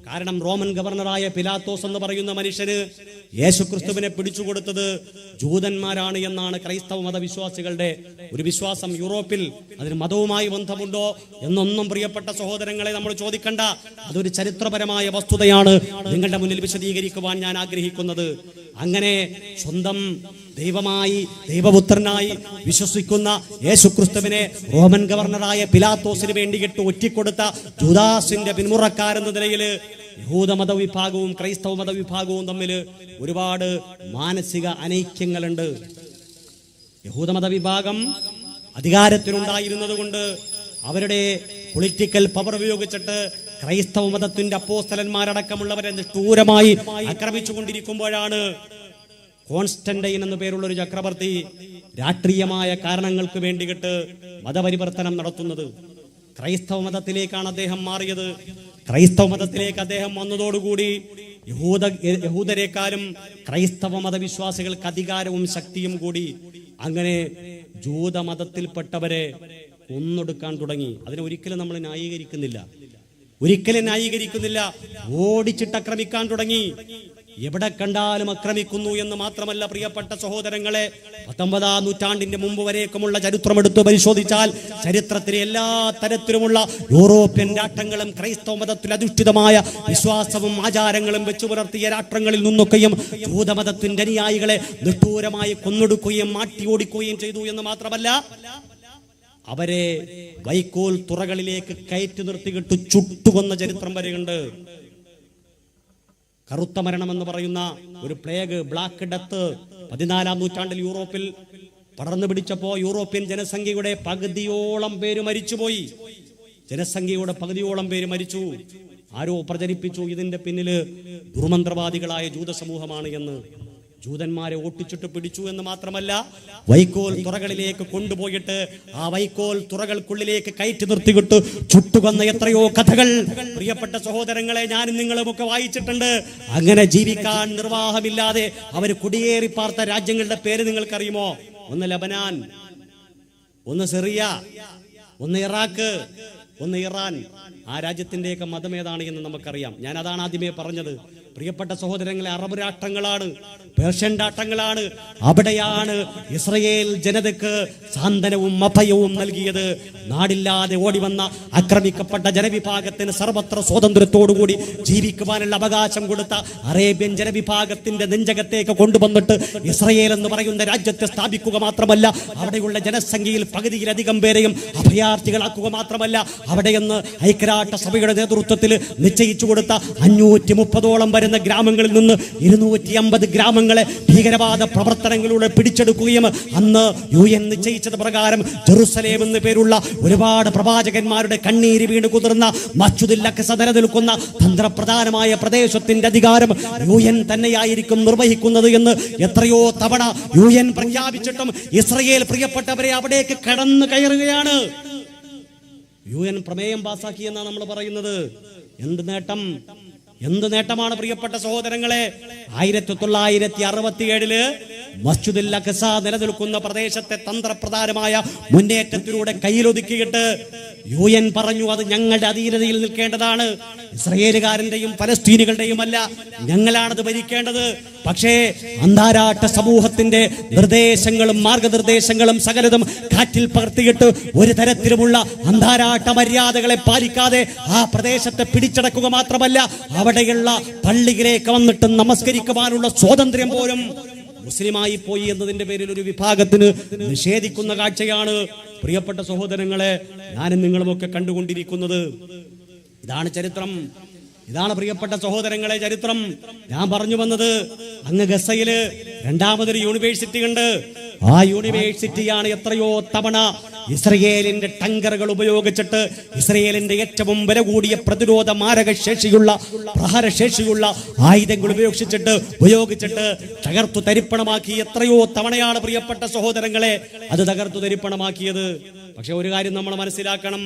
കാരണം റോമൻ ഗവർണറായ പിലാത്തോസ് എന്ന് പറയുന്ന മനുഷ്യന് യേശുക്രിസ്തുവിനെ പിടിച്ചുകൊടുത്തത് ജൂതന്മാരാണ് എന്നാണ് ക്രൈസ്തവ മതവിശ്വാസികളുടെ ഒരു വിശ്വാസം. യൂറോപ്പിൽ അതിന് മതവുമായി ബന്ധമുണ്ടോ എന്നൊന്നും പ്രിയപ്പെട്ട സഹോദരങ്ങളെ നമ്മൾ ചോദിക്കണ്ട. അതൊരു ചരിത്രപരമായ വസ്തുതയാണ് നിങ്ങളുടെ മുന്നിൽ വിശദീകരിക്കുവാൻ ഞാൻ ആഗ്രഹിക്കുന്നത്. അങ്ങനെ സ്വന്തം ദൈവമായി ദൈവപുത്രനായി വിശ്വസിക്കുന്ന യേശുക്രിസ്തുവിനെ റോമൻ ഗവർണറായ പിലാത്തോസിന് വേണ്ടിയിട്ട് ഒറ്റിക്കൊടുത്ത ജൂദാസിന്റെ പിന്മുറക്കാരെന്ന നിലയിൽ യഹൂദമത വിഭാഗവും ക്രൈസ്തവ മതവിഭാഗവും തമ്മിൽ ഒരുപാട് മാനസിക അനൈക്യങ്ങളുണ്ട്. യഹൂദമത വിഭാഗം അധികാരത്തിലുണ്ടായിരുന്നത് കൊണ്ട് അവരുടെ പൊളിറ്റിക്കൽ പവർ ഉപയോഗിച്ചിട്ട് ക്രൈസ്തവ മതത്തിന്റെ അപ്പോസ്തലന്മാരടക്കമുള്ളവരെ നിഷ്ഠൂരമായി ആക്രമിച്ചുകൊണ്ടിരിക്കുമ്പോഴാണ് കോൺസ്റ്റന്റൈൻ എന്നു പേരുള്ള ഒരു ചക്രവർത്തി രാഷ്ട്രീയമായ കാരണങ്ങൾക്ക് വേണ്ടിയിട്ട് മതപരിവർത്തനം നടത്തുന്നത്. ക്രൈസ്തവ മതത്തിലേക്കാണ് അദ്ദേഹം മാറിയത്. ക്രൈസ്തവ മതത്തിലേക്ക് അദ്ദേഹം വന്നതോടുകൂടി യഹൂദരെക്കാളും ക്രൈസ്തവ മതവിശ്വാസികൾക്ക് അധികാരവും ശക്തിയും കൂടി. അങ്ങനെ ജൂതമതത്തിൽപ്പെട്ടവരെ കൊന്നൊടുക്കാൻ തുടങ്ങി. അതിനെ ഒരിക്കലും നമ്മൾ ന്യായീകരിക്കുന്നില്ല, ഓടിച്ചിട്ട് ആക്രമിക്കാൻ തുടങ്ങി. എവിടെ കണ്ടാലും ആക്രമിക്കുന്നു എന്ന് മാത്രമല്ല പ്രിയപ്പെട്ട സഹോദരങ്ങളെ, 19-ാം നൂറ്റാണ്ടിന്റെ മുമ്പ് വരേക്കുമുള്ള ചരിത്രമെടുത്ത് പരിശോധിച്ചാൽ ചരിത്രത്തിലെ എല്ലാ തരത്തിലുമുള്ള യൂറോപ്യൻ രാഷ്ട്രങ്ങളും ക്രൈസ്തവ മതത്തിൽ അധിഷ്ഠിതമായ വിശ്വാസവും ആചാരങ്ങളും വെച്ചു പുലർത്തിയ രാഷ്ട്രങ്ങളിൽ നിന്നൊക്കെയും ജൂതമതത്തിന്റെ അനുയായികളെ നിഷ്ഠൂരമായി കൊന്നൊടുക്കുകയും മാറ്റി ഓടിക്കുകയും ചെയ്തു എന്ന് മാത്രമല്ല, അവരെ വൈക്കോൽ തുറകളിലേക്ക് കയറ്റി നിർത്തിയിട്ട് ചുട്ടുകൊന്ന ചരിത്രം വരെയുണ്ട്. കറുത്ത മരണം എന്ന് പറയുന്ന ഒരു പ്ലേഗ്, ബ്ലാക്ക് ഡെത്ത് 14-ാം നൂറ്റാണ്ടിൽ യൂറോപ്പിൽ പടർന്നു പിടിച്ചപ്പോ യൂറോപ്യൻ ജനസംഖ്യയുടെ പകുതിയോളം പേര് മരിച്ചുപോയി. മരിച്ചു. ആരോ പ്രചരിപ്പിച്ചു ഇതിന്റെ പിന്നില് ദുർമന്ത്രവാദികളായ ജൂത സമൂഹമാണ് എന്ന്. ജൂതന്മാരെ ഓട്ടിച്ചിട്ട് പിടിച്ചു എന്ന് മാത്രമല്ല, വൈക്കോൽ തുറകളിലേക്ക് കൊണ്ടുപോയിട്ട് ആ വൈക്കോൽ തുറകൾക്കുള്ളിലേക്ക് കയറ്റി നിർത്തിയിട്ട് ചുട്ടുകൊന്ന എത്രയോ കഥകൾ പ്രിയപ്പെട്ട സഹോദരങ്ങളെ ഞാനും നിങ്ങളുമൊക്കെ വായിച്ചിട്ടുണ്ട്. അങ്ങനെ ജീവിക്കാൻ നിർവാഹമില്ലാതെ അവർ കുടിയേറി പാർത്ത രാജ്യങ്ങളുടെ പേര് നിങ്ങൾക്കറിയുമോ? ഒന്ന് ലബനാൻ, ഒന്ന് സിറിയ, ഒന്ന് ഇറാഖ്, ഒന്ന് ഇറാൻ. ആ രാജ്യത്തിന്റെയൊക്കെ മതം ഏതാണ് എന്ന് നമുക്കറിയാം. ഞാൻ അതാണ് ആദ്യമേ പറഞ്ഞത്. പ്രിയപ്പെട്ട സഹോദരങ്ങളെ, അറബ് രാഷ്ട്രങ്ങളാണ്, പേർഷ്യൻ രാഷ്ട്രങ്ങളാണ്. അവിടെയാണ് ഇസ്രയേൽ ജനതയ്ക്ക് സാന്ത്വനവും അഭയവും നൽകിയത്. നാടില്ലാതെ ഓടി വന്ന ആക്രമിക്കപ്പെട്ട ജനവിഭാഗത്തിന് സർവത്ര സ്വാതന്ത്ര്യത്തോടുകൂടി ജീവിക്കുവാനുള്ള അവകാശം കൊടുത്ത അറേബ്യൻ ജനവിഭാഗത്തിന്റെ നെഞ്ചകത്തേക്ക് കൊണ്ടുവന്നിട്ട് ഇസ്രയേൽ എന്ന് പറയുന്ന രാജ്യത്തെ സ്ഥാപിക്കുക മാത്രമല്ല, അവിടെയുള്ള ജനസംഖ്യയിൽ പകുതിയിലധികം പേരെയും അഭയാർത്ഥികളാക്കുക മാത്രമല്ല, അവിടെയെന്ന് ഐക്യരാഷ്ട്രസഭയുടെ നേതൃത്വത്തിൽ നിശ്ചയിച്ചു കൊടുത്ത 530ഓളം വരുന്ന ഗ്രാമങ്ങളിൽ നിന്ന് 250 ഗ്രാമങ്ങളെ ഭീകരവാദ പ്രവർത്തനങ്ങളിലൂടെ പിടിച്ചെടുക്കുകയും അന്ന് UN നിശ്ചയിച്ചത് പ്രകാരം ജെറുസലേം എന്ന് പേരുള്ള ഒരുപാട് പ്രവാചകന്മാരുടെ കണ്ണീര് വീണ് കുതിർന്ന മസ്ജിദുൽ അഖ്സ നിലനിൽക്കുന്ന തന്ത്രപ്രധാനമായ പ്രദേശത്തിന്റെ അധികാരം UN തന്നെയായിരിക്കും നിർവഹിക്കുന്നത് എന്ന് എത്രയോ തവണ UN പ്രഖ്യാപിച്ചിട്ടും ഇസ്രയേൽ പ്രിയപ്പെട്ടവരെ അവിടേക്ക് കടന്നു കയറുകയാണ്. UN പ്രമേയം പാസാക്കി എന്നാണ് നമ്മൾ പറയുന്നത്. എന്ത് നേട്ടമാണ് പ്രിയപ്പെട്ട സഹോദരങ്ങളെ? 1967 മസ്ജിദുൽ അഖ്സ നിലനിൽക്കുന്ന പ്രദേശത്തെ തന്ത്രപ്രധാനമായ മുന്നേറ്റത്തിലൂടെ കയ്യിലൊതുക്കിയിട്ട് UN പറഞ്ഞു അത് ഞങ്ങളുടെ അധീനതയിൽ നിൽക്കേണ്ടതാണ്. ഇസ്രയേലുകാരന്റെയും ഫലസ്തീനുകളുടെയും അല്ല, ഞങ്ങളാണത് ഭരിക്കേണ്ടത്. പക്ഷേ അന്താരാഷ്ട്ര സമൂഹത്തിന്റെ നിർദ്ദേശങ്ങളും മാർഗനിർദ്ദേശങ്ങളും സകലതും കാറ്റിൽ പകർത്തിയിട്ട് ഒരു തരത്തിലുമുള്ള അന്താരാഷ്ട്ര മര്യാദകളെ പാലിക്കാതെ ആ പ്രദേശത്തെ പിടിച്ചടക്കുക മാത്രമല്ല, അവിടെയുള്ള പള്ളിയിലേക്ക് വന്നിട്ട് നമസ്കരിക്കുവാനുള്ള സ്വാതന്ത്ര്യം പോലും മുസ്ലിമായി പോയി എന്നതിന്റെ പേരിൽ ഒരു വിഭാഗത്തിന് നിഷേധിക്കുന്ന കാഴ്ചയാണ് പ്രിയപ്പെട്ട സഹോദരങ്ങളെ ഞാനും നിങ്ങളുമൊക്കെ കണ്ടുകൊണ്ടിരിക്കുന്നത്. ഇതാണ് ചരിത്രം. ഇതാണ് പ്രിയപ്പെട്ട സഹോദരങ്ങളെ ചരിത്രം. ഞാൻ പറഞ്ഞു വന്നത്, അങ്ങ് ഗസയില് രണ്ടാമതൊരു യൂണിവേഴ്സിറ്റി ഉണ്ട്. ആ യൂണിവേഴ്സിറ്റിയാണ് എത്രയോ തവണ ഇസ്രയേലിന്റെ ടങ്കറുകൾ ഉപയോഗിച്ചിട്ട് ഇസ്രയേലിന്റെ ഏറ്റവും വില കൂടിയ പ്രതിരോധ മാരകശേഷിയുള്ള പ്രഹരശേഷിയുള്ള ആയുധങ്ങൾ ഉപയോഗിച്ചിട്ട് തകർത്തു തരിപ്പണമാക്കി. എത്രയോ തവണയാണ് പ്രിയപ്പെട്ട സഹോദരങ്ങളെ അത് തകർത്തു തരിപ്പണമാക്കിയത്. പക്ഷെ ഒരു കാര്യം നമ്മൾ മനസ്സിലാക്കണം,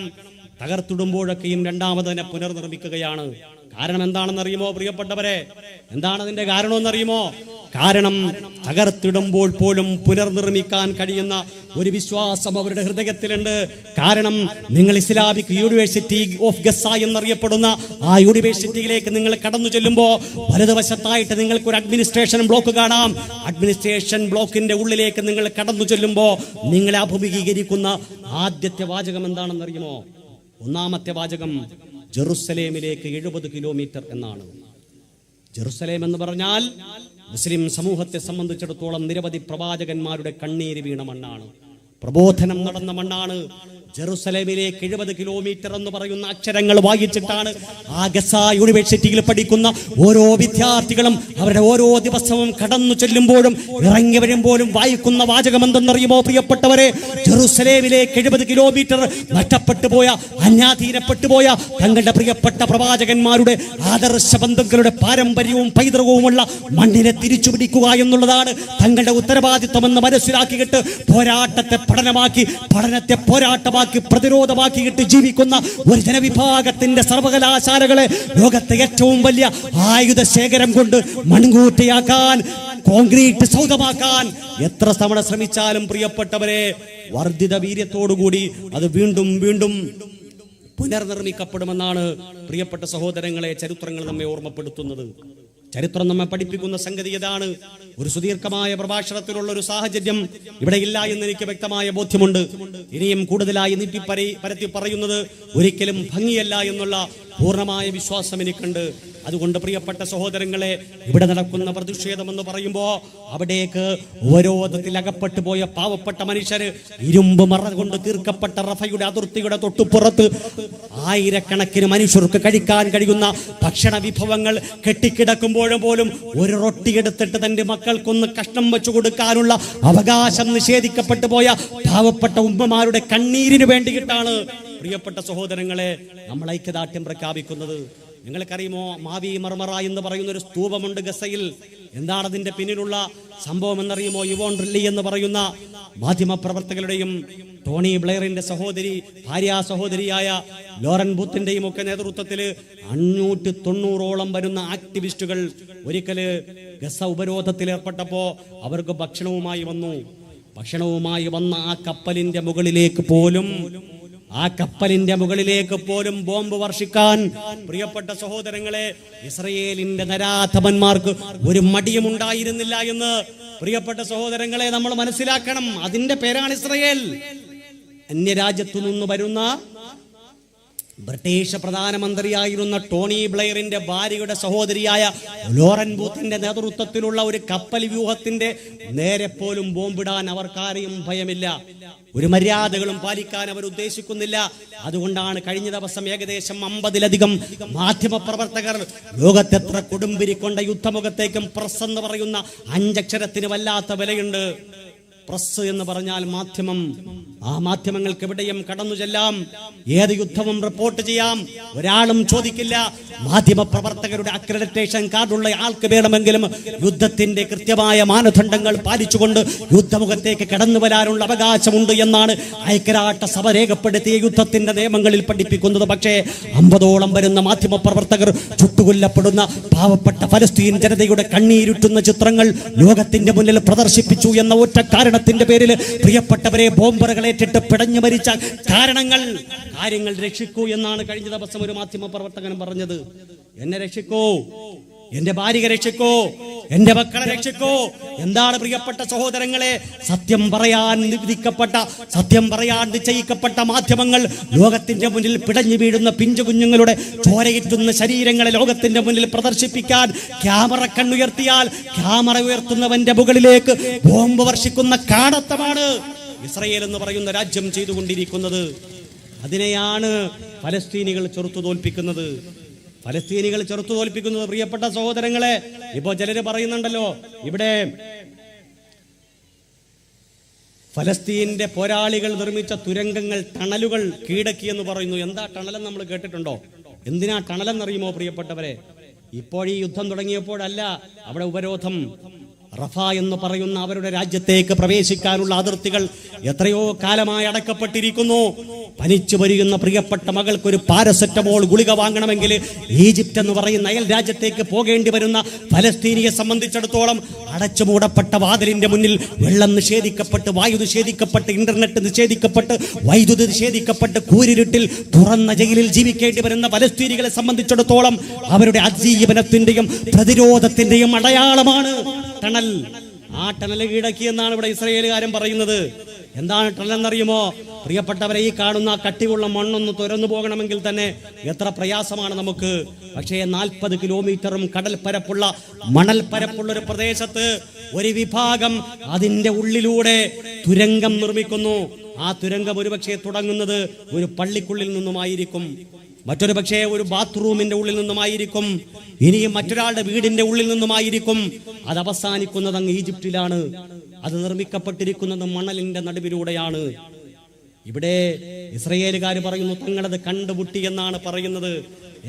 തകർത്തിടുമ്പോഴൊക്കെയും രണ്ടാമത് തന്നെ പുനർനിർമ്മിക്കുകയാണ്. കാരണം എന്താണെന്നറിയുമോ പ്രിയപ്പെട്ടവരെ? എന്താണ് അതിന്റെ കാരണമെന്നറിയുമോ? കാരണം തകർത്തിടുമ്പോൾ പോലും പുനർനിർമ്മിക്കാൻ കഴിയുന്ന ഒരു വിശ്വാസം അവരുടെ ഹൃദയത്തിലുണ്ട്. കാരണം നിങ്ങൾ ഇസ്ലാമിക് യൂണിവേഴ്സിറ്റി ഓഫ് ഗസ എന്നറിയപ്പെടുന്ന ആ യൂണിവേഴ്സിറ്റിയിലേക്ക് നിങ്ങൾ കടന്നു ചെല്ലുമ്പോൾ വലതുവശത്തായിട്ട് നിങ്ങൾക്ക് ഒരു അഡ്മിനിസ്ട്രേഷൻ ബ്ലോക്ക് കാണാം. അഡ്മിനിസ്ട്രേഷൻ ബ്ലോക്കിന്റെ ഉള്ളിലേക്ക് നിങ്ങൾ കടന്നു ചെല്ലുമ്പോൾ നിങ്ങളെ അഭിമുഖീകരിക്കുന്ന ആദ്യത്തെ വാചകം എന്താണെന്നറിയുമോ? ഒന്നാമത്തെ വാചകം ജെറുസലേമിലേക്ക് 70 കിലോമീറ്റർ എന്നാണ്. ജെറുസലേം എന്ന് പറഞ്ഞാൽ മുസ്ലിം സമൂഹത്തെ സംബന്ധിച്ചിടത്തോളം നിരവധി പ്രവാചകന്മാരുടെ കണ്ണീര് വീണ മണ്ണാണ്, പ്രബോധനം നടന്ന മണ്ണാണ്. ജെറുസലേമിലേക്ക് 70 കിലോമീറ്റർ എന്ന് പറയുന്ന അക്ഷരങ്ങൾ വായിച്ചിട്ടാണ് ആ ഗസ യൂണിവേഴ്സിറ്റിയിൽ പഠിക്കുന്ന ഓരോ വിദ്യാർത്ഥികളും അവരുടെ ഓരോ ദിവസവും കടന്നു ചെല്ലുമ്പോഴും ഇറങ്ങി വരുമ്പോഴും വായിക്കുന്ന വാചകം എന്തെന്നറിയുമോ പ്രിയപ്പെട്ടവരെ? ജെറുസലേമിലേക്ക് 70 കിലോമീറ്റർ നഷ്ടപ്പെട്ടു പോയ, അന്യാധീനപ്പെട്ടു പോയ തങ്ങളുടെ പ്രിയപ്പെട്ട പ്രവാചകന്മാരുടെ ആദർശ ബന്ധുക്കളുടെ പാരമ്പര്യവും പൈതൃകവുമുള്ള മണ്ണിനെ തിരിച്ചു പിടിക്കുക എന്നുള്ളതാണ് തങ്ങളുടെ ഉത്തരവാദിത്വമെന്ന് മനസ്സിലാക്കിയിട്ട് പോരാട്ടത്തെ പഠനമാക്കി, പഠനത്തെ പോരാട്ടമാക്കി, പ്രതിരോധമാക്കിയിട്ട് ജീവിക്കുന്ന ഒരു ജനവിഭാഗത്തിന്റെ സർവകലാശാലകളെ ലോകത്തെ ഏറ്റവും വലിയ ആയുധ ശേഖരം കൊണ്ട് മൺകൂറ്റയാക്കാൻ, കോൺക്രീറ്റ് സൗധമാക്കാൻ എത്ര തവണ ശ്രമിച്ചാലും പ്രിയപ്പെട്ടവരെ വർദ്ധിത വീര്യത്തോടുകൂടി അത് വീണ്ടും വീണ്ടും പുനർനിർമ്മിക്കപ്പെടുമെന്നാണ് പ്രിയപ്പെട്ട സഹോദരങ്ങളെ ചരിത്രങ്ങൾ നമ്മെ ഓർമ്മപ്പെടുത്തുന്നത്. ചരിത്രം നമ്മെ പഠിപ്പിക്കുന്ന സംഗതി ഇതാണ്. ഒരു സുദീർഘമായ പ്രഭാഷണത്തിലുള്ള ഒരു സാഹചര്യം ഇവിടെ ഇല്ല എന്ന് എനിക്ക് വ്യക്തമായ ബോധ്യമുണ്ട്. ഇനിയും കൂടുതലായി പരത്തി പറയുന്നത് ഒരിക്കലും ഭംഗിയല്ല എന്നുള്ള പൂർണ്ണമായ വിശ്വാസം എനിക്കുണ്ട്. അതുകൊണ്ട് പ്രിയപ്പെട്ട സഹോദരങ്ങളെ, ഇവിടെ നടക്കുന്ന പ്രതിഷേധം എന്ന് പറയുമ്പോൾ അവിടേക്ക് ഉപരോധത്തിൽ അകപ്പെട്ടു പോയ പാവപ്പെട്ട മനുഷ്യര്, ഇരുമ്പ് മറ കൊണ്ട് തീർക്കപ്പെട്ട റഫയുടെ അതിർത്തിയുടെ തൊട്ടുപുറത്ത് ആയിരക്കണക്കിന് മനുഷ്യർക്ക് കഴിക്കാൻ കഴിയുന്ന ഭക്ഷണ വിഭവങ്ങൾ കെട്ടിക്കിടക്കുമ്പോഴും പോലും ഒരു റൊട്ടി എടുത്തിട്ട് തന്റെ മക്കൾക്കൊന്ന് കഷ്ണം വെച്ചു കൊടുക്കാനുള്ള അവകാശം നിഷേധിക്കപ്പെട്ടു പോയ പാവപ്പെട്ട ഉമ്മമാരുടെ കണ്ണീരിന് വേണ്ടിയിട്ടാണ് പ്രിയപ്പെട്ട സഹോദരങ്ങളെ നമ്മൾ ഐക്യദാർഢ്യം പ്രഖ്യാപിക്കുന്നത്. നിങ്ങൾക്കറിയുമോ, മാവി മർമറ എന്ന് പറയുന്ന ഒരു സ്തൂപമുണ്ട് ഗസയിൽ. എന്താണ് അതിന്റെ പിന്നിലുള്ള സംഭവം എന്നറിയുമോ? യുവോൺ റില്ലി എന്ന് പറയുന്ന മാധ്യമപ്രവർത്തകരുടെയും ടോണി ബ്ലെയറിന്റെ ഭാര്യ സഹോദരിയായ ലോറൻ ബൂത്തിന്റെയും ഒക്കെ നേതൃത്വത്തിൽ 590ഓളം വരുന്ന ആക്ടിവിസ്റ്റുകൾ ഒരിക്കല് ഗസ ഉപരോധത്തിൽ ഏർപ്പെട്ടപ്പോ അവർക്ക് ഭക്ഷണവുമായി വന്ന ആ കപ്പലിന്റെ മുകളിലേക്ക് പോലും ബോംബ് വർഷിക്കാൻ പ്രിയപ്പെട്ട സഹോദരങ്ങളെ ഇസ്രയേലിന്റെ നരാധമന്മാർക്ക് ഒരു മടിയും ഉണ്ടായിരുന്നില്ല എന്ന് പ്രിയപ്പെട്ട സഹോദരങ്ങളെ നമ്മൾ മനസ്സിലാക്കണം. അതിന്റെ പേരാണ് ഇസ്രയേൽ. അന്യരാജ്യത്തു നിന്ന് വരുന്ന ബ്രിട്ടീഷ് പ്രധാനമന്ത്രിയായിരുന്ന ടോണി ബ്ലെയറിന്റെ ഭാര്യയുടെ സഹോദരിയായ ലോറൻ ബൂത്തിന്റെ നേതൃത്വത്തിലുള്ള ഒരു കപ്പൽ വ്യൂഹത്തിന്റെ നേരെ പോലും ബോംബിടാൻ അവർക്കാരെയും ഭയമില്ല. ഒരു മര്യാദകളും പാലിക്കാൻ അവർ ഉദ്ദേശിക്കുന്നില്ല. അതുകൊണ്ടാണ് കഴിഞ്ഞ ദിവസം ഏകദേശം 50-ലധികം മാധ്യമ പ്രവർത്തകർ ലോകത്തെത്ര കൊടുമ്പിരിക്കൊണ്ട യുദ്ധമുഖത്തേക്കും പ്രസ് എന്ന് പറയുന്ന 5 അക്ഷരത്തിന് വല്ലാത്ത വിലയുണ്ട്. പ്രസ് എന്ന് പറഞ്ഞാൽ മാധ്യമം. ആ മാധ്യമങ്ങൾക്ക് എവിടെയും കടന്നു ചെല്ലാം, ഏത് യുദ്ധവും റിപ്പോർട്ട് ചെയ്യാം, ഒരാളും ചോദിക്കില്ല. മാധ്യമ പ്രവർത്തകരുടെ അക്രഡിറ്റേഷൻ കാർഡുള്ള ആൾക്ക് വേണമെങ്കിലും യുദ്ധത്തിന്റെ കൃത്യമായ മാനദണ്ഡങ്ങൾ പാലിച്ചുകൊണ്ട് യുദ്ധമുഖത്തേക്ക് കടന്നു വരാനുള്ള അവകാശമുണ്ട് എന്നാണ് ഐക്യരാഷ്ട്രസഭ രേഖപ്പെടുത്തിയ യുദ്ധത്തിന്റെ നിയമങ്ങളിൽ പഠിപ്പിക്കുന്നത്. പക്ഷേ 50ഓളം വരുന്ന മാധ്യമ പ്രവർത്തകർ ചുട്ടുകൊല്ലപ്പെടുന്ന പാവപ്പെട്ട ഫലസ്തീൻ ജനതയുടെ കണ്ണീരുറ്റുന്ന ചിത്രങ്ങൾ ലോകത്തിന്റെ മുന്നിൽ പ്രദർശിപ്പിച്ചു എന്ന ഒറ്റ കാരണത്തിന്റെ പേരിൽ പ്രിയപ്പെട്ടവരെ ബോംബറുകളേറ്റിട്ട് പിടഞ്ഞു മരിച്ച കാര്യങ്ങൾ രക്ഷിക്കൂ എന്നാണ് കഴിഞ്ഞ ദിവസം ഒരു മാധ്യമ പ്രവർത്തകൻ പറഞ്ഞത്. എന്നെ രക്ഷിക്കൂ, എന്റെ ഭാര്യയെ രക്ഷിക്കൂ, എന്റെ മക്കളെ രക്ഷിക്കൂ. എന്താണ് പ്രിയപ്പെട്ട സഹോദരങ്ങളെ? സത്യം പറയാൻ വിധിക്കപ്പെട്ട, സത്യം പറയാൻ നിശ്ചയിക്കപ്പെട്ട മാധ്യമങ്ങൾ ലോകത്തിന്റെ മുന്നിൽ പിടഞ്ഞു വീഴുന്ന പിഞ്ചു കുഞ്ഞുങ്ങളുടെ ചോരയിട്ടുന്ന ശരീരങ്ങളെ ലോകത്തിന്റെ മുന്നിൽ പ്രദർശിപ്പിക്കാൻ ക്യാമറ കണ്ണുയർത്തിയാൽ ക്യാമറ ഉയർത്തുന്നവന്റെ മുകളിലേക്ക് ബോംബ് വർഷിക്കുന്ന കാടത്തമാണ് ഇസ്രയേൽ എന്ന് പറയുന്ന രാജ്യം ചെയ്തുകൊണ്ടിരിക്കുന്നത്. അതിനെയാണ് ഫലസ്തീനികൾ ചെറുത്തു തോൽപ്പിക്കുന്നത്. പ്രിയപ്പെട്ട സഹോദരങ്ങളെ, ഇപ്പോ ചിലര് പറയുന്നുണ്ടല്ലോ, ഇവിടെ ഫലസ്തീന്റെ പോരാളികൾ നിർമ്മിച്ച തുരങ്കങ്ങൾ, ടണലുകൾ കീഴടക്കി എന്ന് പറയുന്നു. എന്താ ടണലെന്ന് നമ്മൾ കേട്ടിട്ടുണ്ടോ? എന്തിനാ ടണലെന്നറിയുമോ പ്രിയപ്പെട്ടവരെ? ഇപ്പോഴീ യുദ്ധം തുടങ്ങിയപ്പോഴല്ല അവിടെ ഉപരോധം. റഫ എന്ന് പറയുന്ന അവരുടെ രാജ്യത്തേക്ക് പ്രവേശിക്കാനുള്ള അതിർത്തികൾ എത്രയോ കാലമായി അടക്കപ്പെട്ടിരിക്കുന്നു. പനിച്ചു വരികയുന്ന പ്രിയപ്പെട്ട മകൾക്കൊരു പാരസെറ്റമോൾ ഗുളിക വാങ്ങണമെങ്കിൽ ഈജിപ്റ്റ് എന്ന് പറയുന്ന അയൽ രാജ്യത്തേക്ക് പോകേണ്ടി വരുന്ന ഫലസ്തീനിയെ സംബന്ധിച്ചിടത്തോളം അടച്ചുമൂടപ്പെട്ട വാതിലിന്റെ മുന്നിൽ വെള്ളം നിഷേധിക്കപ്പെട്ട്, വായു നിഷേധിക്കപ്പെട്ട്, ഇന്റർനെറ്റ് നിഷേധിക്കപ്പെട്ട്, വൈദ്യുതി നിഷേധിക്കപ്പെട്ട്, കൂരിരുട്ടിൽ തുറന്ന ജയിലിൽ ജീവിക്കേണ്ടി വരുന്ന ഫലസ്തീനികളെ സംബന്ധിച്ചിടത്തോളം അവരുടെ അതിജീവനത്തിന്റെയും പ്രതിരോധത്തിന്റെയും അടയാളമാണ് ടണൽ. ആ ടണൽ കീഴടക്കി എന്നാണ് ഇവിടെ ഇസ്രയേലുകാരൻ പറയുന്നത്. എന്താണ് ടണൽ എന്നറിയുമോ? പ്രിയപ്പെട്ടവരെ, ഈ കാണുന്ന കട്ടിയുള്ള മണ്ണൊന്ന് തുരന്നു പോകണമെങ്കിൽ തന്നെ എത്ര പ്രയാസമാണ് നമുക്ക്. പക്ഷേ 40 കിലോമീറ്ററും കടൽപ്പരപ്പുള്ള മണൽപ്പരപ്പുള്ള ഒരു പ്രദേശത്ത് ഒരു വിഭാഗം അതിന്റെ ഉള്ളിലൂടെ തുരങ്കം നിർമ്മിക്കുന്നു. ആ തുരങ്കം ഒരുപക്ഷെ തുടങ്ങുന്നത് ഒരു പള്ളിക്കുള്ളിൽ നിന്നുമായിരിക്കും, മറ്റൊരു പക്ഷേ ഒരു ബാത്റൂമിന്റെ ഉള്ളിൽ നിന്നുമായിരിക്കും, ഇനിയും മറ്റൊരാളുടെ വീടിന്റെ ഉള്ളിൽ നിന്നുമായിരിക്കും. അത് അവസാനിക്കുന്നത് അങ്ങ് ഈജിപ്തിലാണ്. അത് നിർമ്മിക്കപ്പെട്ടിരിക്കുന്നത് മണലിന്റെ നടുവിലൂടെയാണ്. ഇവിടെ ഇസ്രയേലുകാർ പറയുന്നു തങ്ങളത് കണ്ടുമുട്ടി എന്നാണ് പറയുന്നത്.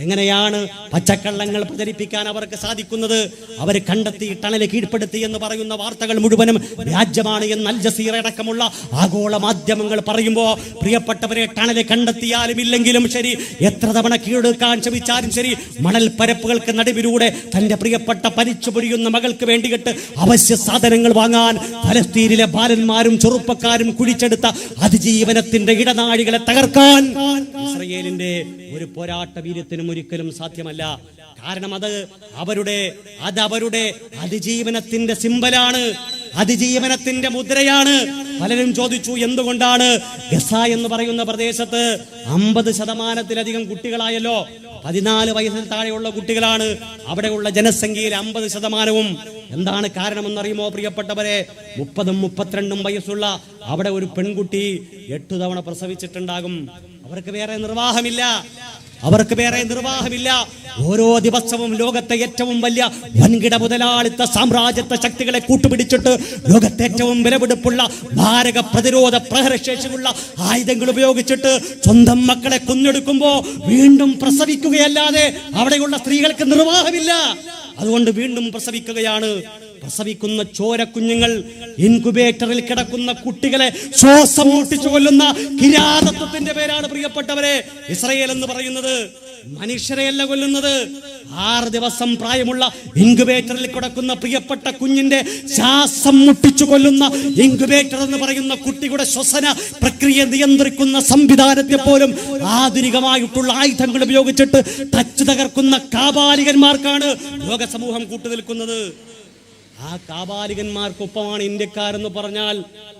എങ്ങനെയാണ് പച്ചക്കള്ളങ്ങൾ പ്രചരിപ്പിക്കാൻ അവർക്ക് സാധിക്കുന്നത്? അവർ കണ്ടെത്തി, ടണല് കീഴ്പ്പെടുത്തി എന്ന് പറയുന്ന വാർത്തകൾ മുഴുവനും വ്യാജമാണ് എന്ന് അൽ ജസീറ അടക്കമുള്ള ആഗോള മാധ്യമങ്ങൾ പറയുമ്പോൾ, പ്രിയപ്പെട്ടവരെ, ടണല് കണ്ടെത്തിയാലും ഇല്ലെങ്കിലും ശരി, എത്ര തവണ കീഴടക്കാൻ ശ്രമിച്ചാലും ശരി, മണൽ പരപ്പുകൾക്ക് നടുവിലൂടെ തന്റെ പ്രിയപ്പെട്ട പരിച്ചു പൊരിയുന്ന മകൾക്ക് വേണ്ടിയിട്ട് അവശ്യ സാധനങ്ങൾ വാങ്ങാൻ ഫലസ്തീനിലെ ബാലന്മാരും ചെറുപ്പക്കാരും കുഴിച്ചെടുത്ത അതിജീവനത്തിന്റെ ഇടനാഴികളെ തകർക്കാൻ ഇസ്രയേലിന്റെ ഒരു പോരാട്ട വീര്യത്തിനും ഒരിക്കലും സാധ്യമല്ല. കാരണം അത് അവരുടെ അതിജീവനത്തിന്റെ സിംബലാണ്, അതിജീവനത്തിന്റെ മുദ്രയാണ്. പലരും ചോദിച്ചു, എന്തുകൊണ്ടാണ് ഗസ എന്ന് പറയുന്ന പ്രദേശത്ത് 50% കുട്ടികളായല്ലോ? 14 വയസ്സിൽ താഴെയുള്ള കുട്ടികളാണ് അവിടെയുള്ള ജനസംഖ്യയിൽ 50%. എന്താണ് കാരണമെന്നറിയുമോ പ്രിയപ്പെട്ടവരെ? 30-32 വയസ്സുള്ള അവിടെ ഒരു പെൺകുട്ടി 8 തവണ പ്രസവിച്ചിട്ടുണ്ടാകും. അവർക്ക് വേറെ നിർവാഹമില്ല. ഓരോ ദിവസവും ലോകത്തെ ഏറ്റവും വലിയ വൻകിട മുതലാളിത്ത സാമ്രാജ്യത്വ ശക്തികളെ കൂട്ടുപിടിച്ചിട്ട് ലോകത്തെ ഏറ്റവും വിലപിടിപ്പുള്ള മാരക പ്രതിരോധ പ്രഹരശേഷിയുള്ള ആയുധങ്ങൾ ഉപയോഗിച്ചിട്ട് സ്വന്തം മക്കളെ കൊന്നെടുക്കുമ്പോ വീണ്ടും പ്രസവിക്കുകയല്ലാതെ അവിടെയുള്ള സ്ത്രീകൾക്ക് നിർവാഹമില്ല. അതുകൊണ്ട് വീണ്ടും പ്രസവിക്കുകയാണ്. പ്രസവിക്കുന്ന ചോര കുഞ്ഞുങ്ങൾ, ഇൻക്യുബേറ്ററിൽ കിടക്കുന്ന കുട്ടികളെ ശ്വാസം മുട്ടിച്ചു കൊല്ലുന്ന കിരാതത്വത്തിന്റെ പേരാണ് പ്രിയപ്പെട്ടവരെ ഇസ്രയേൽ എന്ന് പറയുന്നത്. മനുഷ്യരെയല്ല കൊല്ലുന്നത്. 6 ദിവസം പ്രായമുള്ള ഇൻക്യുബേറ്ററിൽ കിടക്കുന്ന പ്രിയപ്പെട്ട കുഞ്ഞിന്റെ ശ്വാസം മുട്ടിച്ചു കൊല്ലുന്ന ഇൻക്യുബേറ്റർ എന്ന് പറയുന്ന കുട്ടിയുടെ ശ്വസന പ്രക്രിയ നിയന്ത്രിക്കുന്ന സംവിധാനത്തെ പോലും ആധുനികമായിട്ടുള്ള ആയുധങ്ങൾ ഉപയോഗിച്ചിട്ട് തച്ചു തകർക്കുന്ന കാപാലികന്മാർക്കാണ് ലോക സമൂഹം കൂട്ടുനിൽക്കുന്നത്. ആ കാപാലികന്മാർക്കൊപ്പമാണ് ഇന്ത്യക്കാരെന്ന് പറഞ്ഞാൽ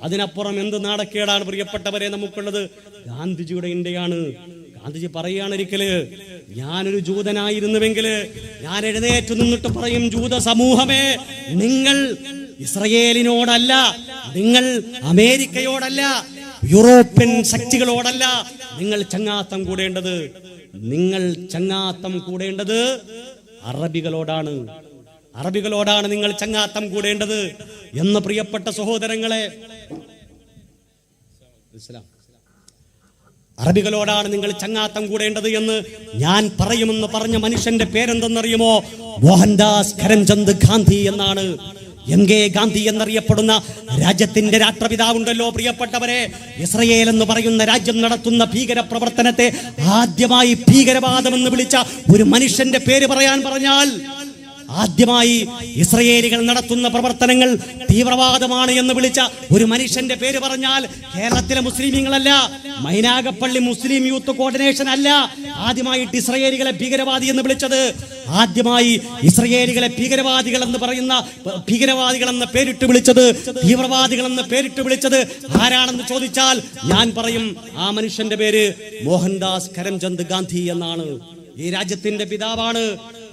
അതിനപ്പുറം എന്ത് നാടക്കേടാണ് പ്രിയപ്പെട്ടവരെ നമുക്കുള്ളത്? ഗാന്ധിജിയുടെ ഇന്ത്യയാണ്. ഗാന്ധിജി പറയുകയാണ്, ഒരിക്കല് ഞാനൊരു ജൂതനായിരുന്നുവെങ്കിൽ ഞാൻ എഴുന്നേറ്റ് നിന്നിട്ട് പറയും, ജൂത സമൂഹമേ, നിങ്ങൾ ഇസ്രയേലിനോടല്ല, നിങ്ങൾ അമേരിക്കയോടല്ല, യൂറോപ്യൻ ശക്തികളോടല്ല നിങ്ങൾ ചങ്ങാത്തം കൂടേണ്ടത് അറബികളോടാണ് നിങ്ങൾ ചങ്ങാത്തം കൂടേണ്ടത് എന്ന് പ്രിയപ്പെട്ട സഹോദരങ്ങളെ, അറബികളോടാണ് നിങ്ങൾ ചങ്ങാത്തം കൂടേണ്ടത് എന്ന് ഞാൻ പറയുമെന്ന് പറഞ്ഞ മനുഷ്യന്റെ പേരെന്തെന്നറിയുമോ? മോഹൻദാസ് കരംചന്ദ് ഗാന്ധി എന്നാണ്. എം.കെ. ഗാന്ധി എന്നറിയപ്പെടുന്ന രാജ്യത്തിന്റെ രാഷ്ട്രപിതാവുണ്ടല്ലോ പ്രിയപ്പെട്ടവരെ. ഇസ്രയേൽ എന്ന് പറയുന്ന രാജ്യം നടത്തുന്ന ഭീകര പ്രവർത്തനത്തെ ആദ്യമായി ഭീകരവാദം എന്ന് വിളിച്ച ഒരു മനുഷ്യന്റെ പേര് പറയാൻ പറഞ്ഞാൽ, ആദ്യമായി ഇസ്രയേലികൾ നടത്തുന്ന പ്രവർത്തനങ്ങൾ തീവ്രവാദമാണ് എന്ന് വിളിച്ച ഒരു മനുഷ്യന്റെ പേര് പറഞ്ഞാൽ കേരളത്തിലെ മുസ്ലിമീങ്ങളല്ല, മൈനാഗപ്പള്ളി മുസ്ലിം യൂത്ത് കോർഡിനേഷൻ അല്ല ആദ്യമായിട്ട് ഇസ്രയേലികളെ ഭീകരവാദി എന്ന് വിളിച്ചത്. ആദ്യമായി ഇസ്രയേലികളെ ഭീകരവാദികളെന്ന് പേരിട്ട് വിളിച്ചത്, തീവ്രവാദികളെന്ന് പേരിട്ട് വിളിച്ചത് ആരാണെന്ന് ചോദിച്ചാൽ ഞാൻ പറയും, ആ മനുഷ്യന്റെ പേര് മോഹൻദാസ് കരംചന്ദ് ഗാന്ധി എന്നാണ്. ഈ രാജ്യത്തിന്റെ പിതാവാണ്,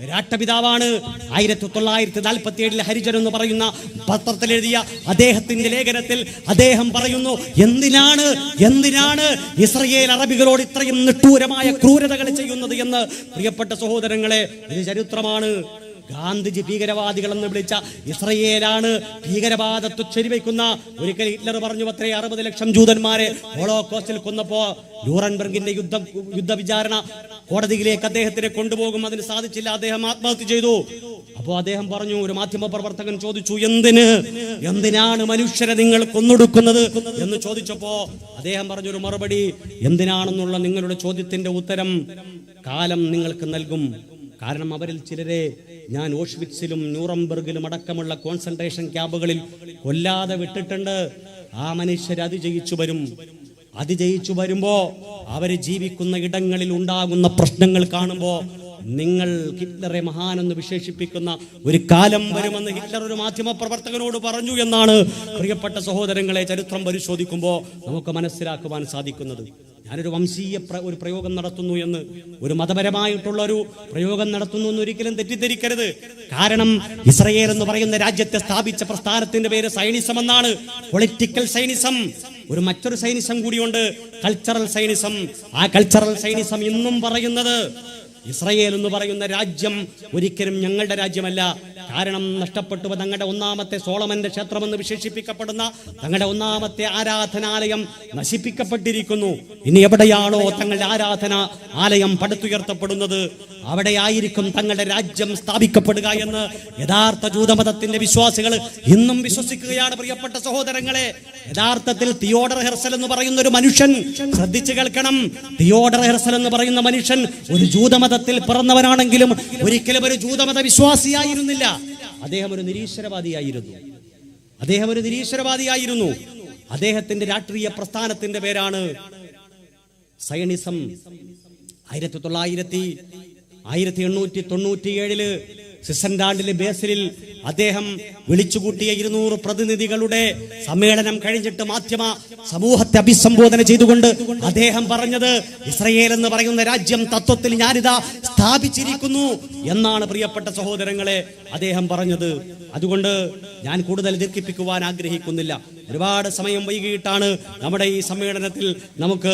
രാഷ്ട്രപിതാവാണ്. 1947 ഹരിജൻ എന്ന് പറയുന്ന പത്രത്തിൽ എഴുതിയ അദ്ദേഹത്തിന്റെ ലേഖനത്തിൽ അദ്ദേഹം പറയുന്നു, എന്തിനാണ് ഇസ്രയേൽ അറബികളോട് ഇത്രയും നിഷ്ഠൂരമായ ക്രൂരതകൾ ചെയ്യുന്നത് എന്ന്. പ്രിയപ്പെട്ട സഹോദരങ്ങളെ, ഇത് ചരിത്രമാണ്. ഗാന്ധിജി ഭീകരവാദികൾ എന്ന് വിളിച്ച ഇസ്രയേലാണ് ഭീകരവാദത്തെ ശരിവയ്ക്കുന്ന. ഒരിക്കൽ ഹിറ്റ്ലർ പറഞ്ഞു അത്രേ 60 ലക്ഷം ജൂതന്മാരെ ഹോളോകോസ്റ്റിൽ കൊന്നപ്പോ ന്യൂറൻബർഗിന്റെ യുദ്ധവിചാരണ കോടതിയിലേക്ക് അദ്ദേഹത്തിനെ കൊണ്ടുപോകും, അതിന് സാധിച്ചില്ല, അദ്ദേഹം ആത്മഹത്യ ചെയ്തു. അപ്പോൾ അദ്ദേഹം പറഞ്ഞു, ഒരു മാധ്യമ പ്രവർത്തകൻ ചോദിച്ചു, എന്തിനാണ് മനുഷ്യരെ നിങ്ങൾ കൊന്നൊടുക്കുന്നത് എന്ന് ചോദിച്ചപ്പോ അദ്ദേഹം പറഞ്ഞൊരു മറുപടി, എന്തിനാണെന്നുള്ള നിങ്ങളുടെ ചോദ്യത്തിന്റെ ഉത്തരം കാലം നിങ്ങൾക്ക് നൽകും. കാരണം അവരിൽ ചിലരെ ഞാൻ ഓഷ്വിറ്റ്സിലും ന്യൂറംബർഗിലും അടക്കമുള്ള കോൺസെൻട്രേഷൻ ക്യാമ്പുകളിൽ കൊല്ലാതെ വിട്ടിട്ടുണ്ട്. ആ മനുഷ്യർ അതിജയിച്ചു വരുമ്പോ അവര് ജീവിക്കുന്ന ഇടങ്ങളിൽ ഉണ്ടാകുന്ന പ്രശ്നങ്ങൾ കാണുമ്പോ നിങ്ങൾ ഹിറ്റ്ലറെ മഹാനെന്ന് വിശേഷിപ്പിക്കുന്ന ഒരു കാലം വരുമെന്ന് ഹിറ്റ്ലർ ഒരു മാധ്യമ പ്രവർത്തകനോട് പറഞ്ഞു എന്നാണ് പ്രിയപ്പെട്ട സഹോദരങ്ങളെ ചരിത്രം പരിശോധിക്കുമ്പോൾ നമുക്ക് മനസ്സിലാക്കുവാൻ സാധിക്കുന്നത്. ഞാനൊരു വംശീയ ഒരു പ്രയോഗം നടത്തുന്നു എന്ന്, ഒരു മതപരമായിട്ടുള്ള ഒരു പ്രയോഗം നടത്തുന്നു എന്ന് ഒരിക്കലും തെറ്റിദ്ധരിക്കരുത്. കാരണം ഇസ്രയേൽ എന്ന് പറയുന്ന രാജ്യത്തെ സ്ഥാപിച്ച പ്രസ്ഥാനത്തിന്റെ പേര് സൈനിസം എന്നാണ്. പൊളിറ്റിക്കൽ സൈനിസം. മറ്റൊരു സൈനിസം കൂടിയുണ്ട്, കൾച്ചറൽ സൈനിസം. ആ കൾച്ചറൽ സൈനിസം ഇന്നും പറയുന്നത് ഇസ്രയേൽ എന്ന് പറയുന്ന രാജ്യം ഒരിക്കലും ഞങ്ങളുടെ രാജ്യമല്ല. കാരണം നഷ്ടപ്പെട്ടു തങ്ങളുടെ ഒന്നാമത്തെ സോളമന്റെ ക്ഷേത്രമെന്ന് വിശേഷിപ്പിക്കപ്പെടുന്ന തങ്ങളുടെ ഒന്നാമത്തെ ആരാധനാലയം നശിപ്പിക്കപ്പെട്ടിരിക്കുന്നു. ഇനി എവിടെയാണോ തങ്ങളുടെ ആരാധനാ ആലയം പടുത്തുയർത്തപ്പെടുന്നത് അവിടെയായിരിക്കും തങ്ങളുടെ രാജ്യം സ്ഥാപിക്കപ്പെടുക എന്ന് യഥാർത്ഥ ജൂതമതത്തിന്റെ വിശ്വാസികൾ ഇന്നും വിശ്വസിക്കുകയാണ്. പ്രിയപ്പെട്ട സഹോദരങ്ങളെ, യഥാർത്ഥത്തിൽ തിയോഡർ ഹെർസൽ എന്ന് പറയുന്ന ഒരു മനുഷ്യൻ, ശ്രദ്ധിച്ചു കേൾക്കണം, തിയോഡർ ഹെർസൽ എന്ന് പറയുന്ന മനുഷ്യൻ ഒരു ജൂതമതത്തിൽ പിറന്നവനാണെങ്കിലും ഒരിക്കലും ഒരു ജൂതമത വിശ്വാസിയായിരുന്നില്ല. അദ്ദേഹം ഒരു നിരീശ്വരവാദിയായിരുന്നു. അദ്ദേഹത്തിന്റെ രാഷ്ട്രീയ പ്രസ്ഥാനത്തിന്റെ പേരാണ് സയണിസം. 1897 സ്വിറ്റ്സർലാൻഡിലെ ബേസിലിൽ അദ്ദേഹം വിളിച്ചുകൂട്ടിയ 200 പ്രതിനിധികളുടെ സമ്മേളനം കഴിഞ്ഞിട്ട് മാധ്യമ സമൂഹത്തെ അഭിസംബോധന ചെയ്തുകൊണ്ട് അദ്ദേഹം പറഞ്ഞത്, ഇസ്രയേൽ എന്ന് പറയുന്ന രാജ്യം തത്വത്തിൽ ഞാനിതാ സ്ഥാപിച്ചിരിക്കുന്നു എന്നാണ് പ്രിയപ്പെട്ട സഹോദരങ്ങളെ അദ്ദേഹം പറഞ്ഞത്. അതുകൊണ്ട് ഞാൻ കൂടുതൽ ദീർഘിപ്പിക്കുവാൻ ആഗ്രഹിക്കുന്നില്ല. ഒരുപാട് സമയം വൈകിട്ടാണ് നമ്മുടെ ഈ സമ്മേളനത്തിൽ നമുക്ക്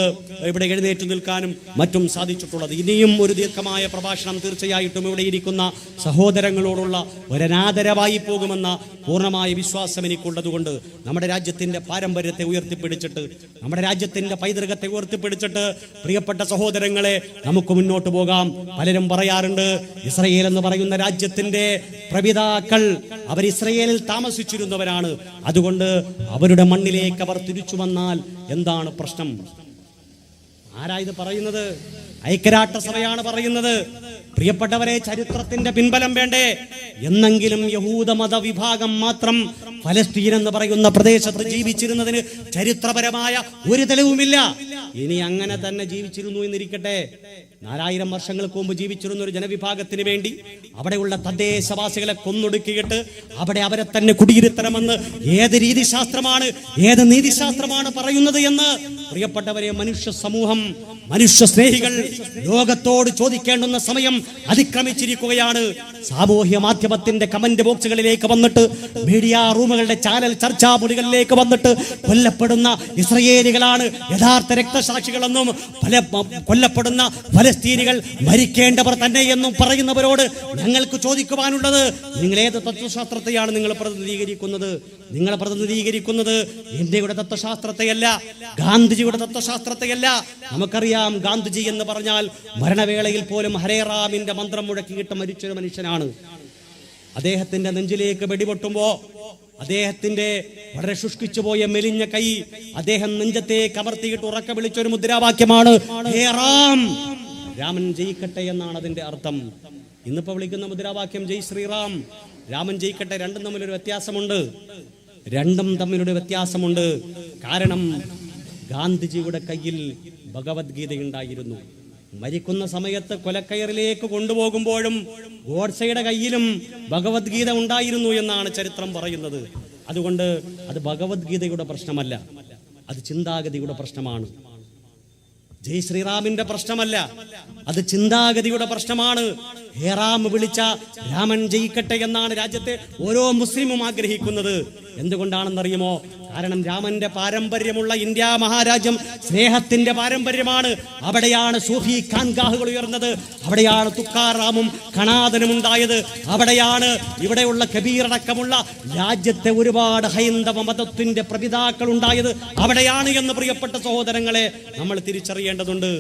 ഇവിടെ എഴുന്നേറ്റ് നിൽക്കാനും മറ്റും സാധിച്ചിട്ടുള്ളത്. ഇനിയും ഒരു ദീർഘമായ പ്രഭാഷണം തീർച്ചയായിട്ടും ഇവിടെ ഇരിക്കുന്ന സഹോദരങ്ങളോടുള്ള ഒരനാദരവായി പോകുമെന്ന പൂർണ്ണമായ വിശ്വാസം എനിക്കുള്ളതുകൊണ്ട് നമ്മുടെ രാജ്യത്തിന്റെ പാരമ്പര്യത്തെ ഉയർത്തിപ്പിടിച്ചിട്ട്, നമ്മുടെ രാജ്യത്തിന്റെ പൈതൃകത്തെ ഉയർത്തിപ്പിടിച്ചിട്ട് പ്രിയപ്പെട്ട സഹോദരങ്ങളെ നമുക്ക് മുന്നോട്ട് പോകാം. പലരും പറയാറുണ്ട്, ഇസ്രയേൽ എന്ന് പറയുന്ന രാജ്യത്തിന്റെ പ്രപിതാക്കൾ അവർ ഇസ്രയേലിൽ താമസിച്ചിരുന്നവരാണ്, അതുകൊണ്ട് അവരുടെ മണ്ണിലേക്ക് അവർ തിരിച്ചു വന്നാൽ എന്താണ് പ്രശ്നം? ആരാ ഇത് പറയുന്നത്? ഐക്യരാഷ്ട്രസഭയാണ് പറയുന്നത്. പ്രിയപ്പെട്ടവരെ, ചരിത്രത്തിന്റെ പിൻബലം വേണ്ടേ? എന്നെങ്കിലും യഹൂദമത വിഭാഗം മാത്രം ഫലസ്തീൻ എന്ന് പറയുന്ന പ്രദേശത്ത് ജീവിച്ചിരുന്നതിന് ചരിത്രപരമായ ഒരു തെളിവുമില്ല. ഇനി അങ്ങനെ തന്നെ ജീവിച്ചിരുന്നു എന്നിരിക്കട്ടെ, 4000 വർഷങ്ങൾക്ക് മുമ്പ് ജീവിച്ചിരുന്ന ഒരു ജനവിഭാഗത്തിന് വേണ്ടി അവിടെയുള്ള തദ്ദേശവാസികളെ കൊന്നൊടുക്കിയിട്ട് അവിടെ അവരെ തന്നെ കുടിയിരുത്തണമെന്ന് ഏത് രീതിശാസ്ത്രമാണ്, ഏത് നീതിശാസ്ത്രമാണ് പറയുന്നത് എന്ന് പ്രിയപ്പെട്ടവരെ മനുഷ്യ സമൂഹം, മനുഷ്യ സ്നേഹികൾ ലോകത്തോട് ചോദിക്കേണ്ടുന്ന സമയം അതിക്രമിച്ചിരിക്കുകയാണ്. സാമൂഹ്യ മാധ്യമത്തിന്റെ കമന്റ് ബോക്സുകളിലേക്ക് വന്നിട്ട്, മീഡിയ റൂമുകളുടെ ചാനൽ ചർച്ചാ മുറികളിലേക്ക് വന്നിട്ട് കൊല്ലപ്പെടുന്ന ഇസ്രയേലികളാണ് യഥാർത്ഥ രക്തസാക്ഷികളെന്നും കൊല്ലപ്പെടുന്ന ഫലസ്തീനികൾ മരിക്കേണ്ടവർ തന്നെ എന്നും പറയുന്നവരോട് ഞങ്ങൾക്ക് ചോദിക്കുവാനുള്ളത്, നിങ്ങൾ ഏത് തത്വശാസ്ത്രത്തെയാണ് നിങ്ങൾ പ്രതിനിധീകരിക്കുന്നത്? നിങ്ങൾ പ്രതിനിധീകരിക്കുന്നത് ഇന്ത്യയുടെ തത്വശാസ്ത്രത്തെയല്ല, ഗാന്ധിജിയുടെ തത്വശാസ്ത്രത്തെയല്ല. നമുക്കറിയാം, ഗാന്ധിജി എന്ന് പറഞ്ഞാൽ മരണവേളയിൽ പോലും ഹരേ റാമിന്റെ മന്ത്രം മുഴക്കിയിട്ട് മരിച്ചൊരു മനുഷ്യനാണ്. അദ്ദേഹത്തിന്റെ നെഞ്ചിലേക്ക് വെടിപൊട്ടുമ്പോ അദ്ദേഹത്തിന്റെ വളരെ ശുഷ്കിച്ചു പോയ മെലിഞ്ഞ കൈ അദ്ദേഹം നെഞ്ചത്തേക്ക് അമർത്തിയിട്ട് ഉറക്കെ വിളിച്ചൊരു മുദ്രാവാക്യമാണ് ഹേ റാം, രാമൻ ജയിക്കട്ടെ എന്നാണ് അതിന്റെ അർത്ഥം. ഇന്നിപ്പോ വിളിക്കുന്ന മുദ്രാവാക്യം ജയ് ശ്രീറാം, രാമൻ ജയിക്കട്ടെ. രണ്ടും തമ്മിലൊരു വ്യത്യാസമുണ്ട്. കാരണം ഗാന്ധിജിയുടെ കയ്യിൽ ഭഗവത്ഗീത ഉണ്ടായിരുന്നു. മരിക്കുന്ന സമയത്ത് കൊലക്കയറിലേക്ക് കൊണ്ടുപോകുമ്പോഴും ഗോഡ്സെയുടെ കയ്യിലും ഭഗവത്ഗീത ഉണ്ടായിരുന്നു എന്നാണ് ചരിത്രം പറയുന്നത്. അതുകൊണ്ട് അത് ഭഗവത്ഗീതയുടെ പ്രശ്നമല്ല, അത് ചിന്താഗതിയുടെ പ്രശ്നമാണ്. ജയ് ശ്രീറാമിന്റെ പ്രശ്നമല്ല, അത് ചിന്താഗതിയുടെ പ്രശ്നമാണ്. ഹേ റാം വിളിച്ച രാമൻ ജയിക്കട്ടെ എന്നാണ് രാജ്യത്തെ ഓരോ മുസ്ലിമും ആഗ്രഹിക്കുന്നത്. എന്തുകൊണ്ടാണെന്നറിയുമോ? കാരണം രാമന്റെ പാരമ്പര്യമുള്ള ഇന്ത്യ മഹാരാജ്യം സ്നേഹത്തിന്റെ പാരമ്പര്യമാണ്. അവിടെയാണ് സൂഫി ഖാൻഗാഹുകൾ ഉയർന്നത്, അവിടെയാണ് തുക്കാറാമും ഖനാദനും ഉണ്ടായത്, അവിടെയാണ് ഇവിടെയുള്ള കബീറടക്കമുള്ള രാജ്യത്തെ ഒരുപാട് ഹൈന്ദവ മതത്തിന്റെ പ്രപിതാക്കൾ ഉണ്ടായത് അവിടെയാണ് എന്ന് പ്രിയപ്പെട്ട സഹോദരങ്ങളെ നമ്മൾ തിരിച്ചറിയേണ്ടതുണ്ട്.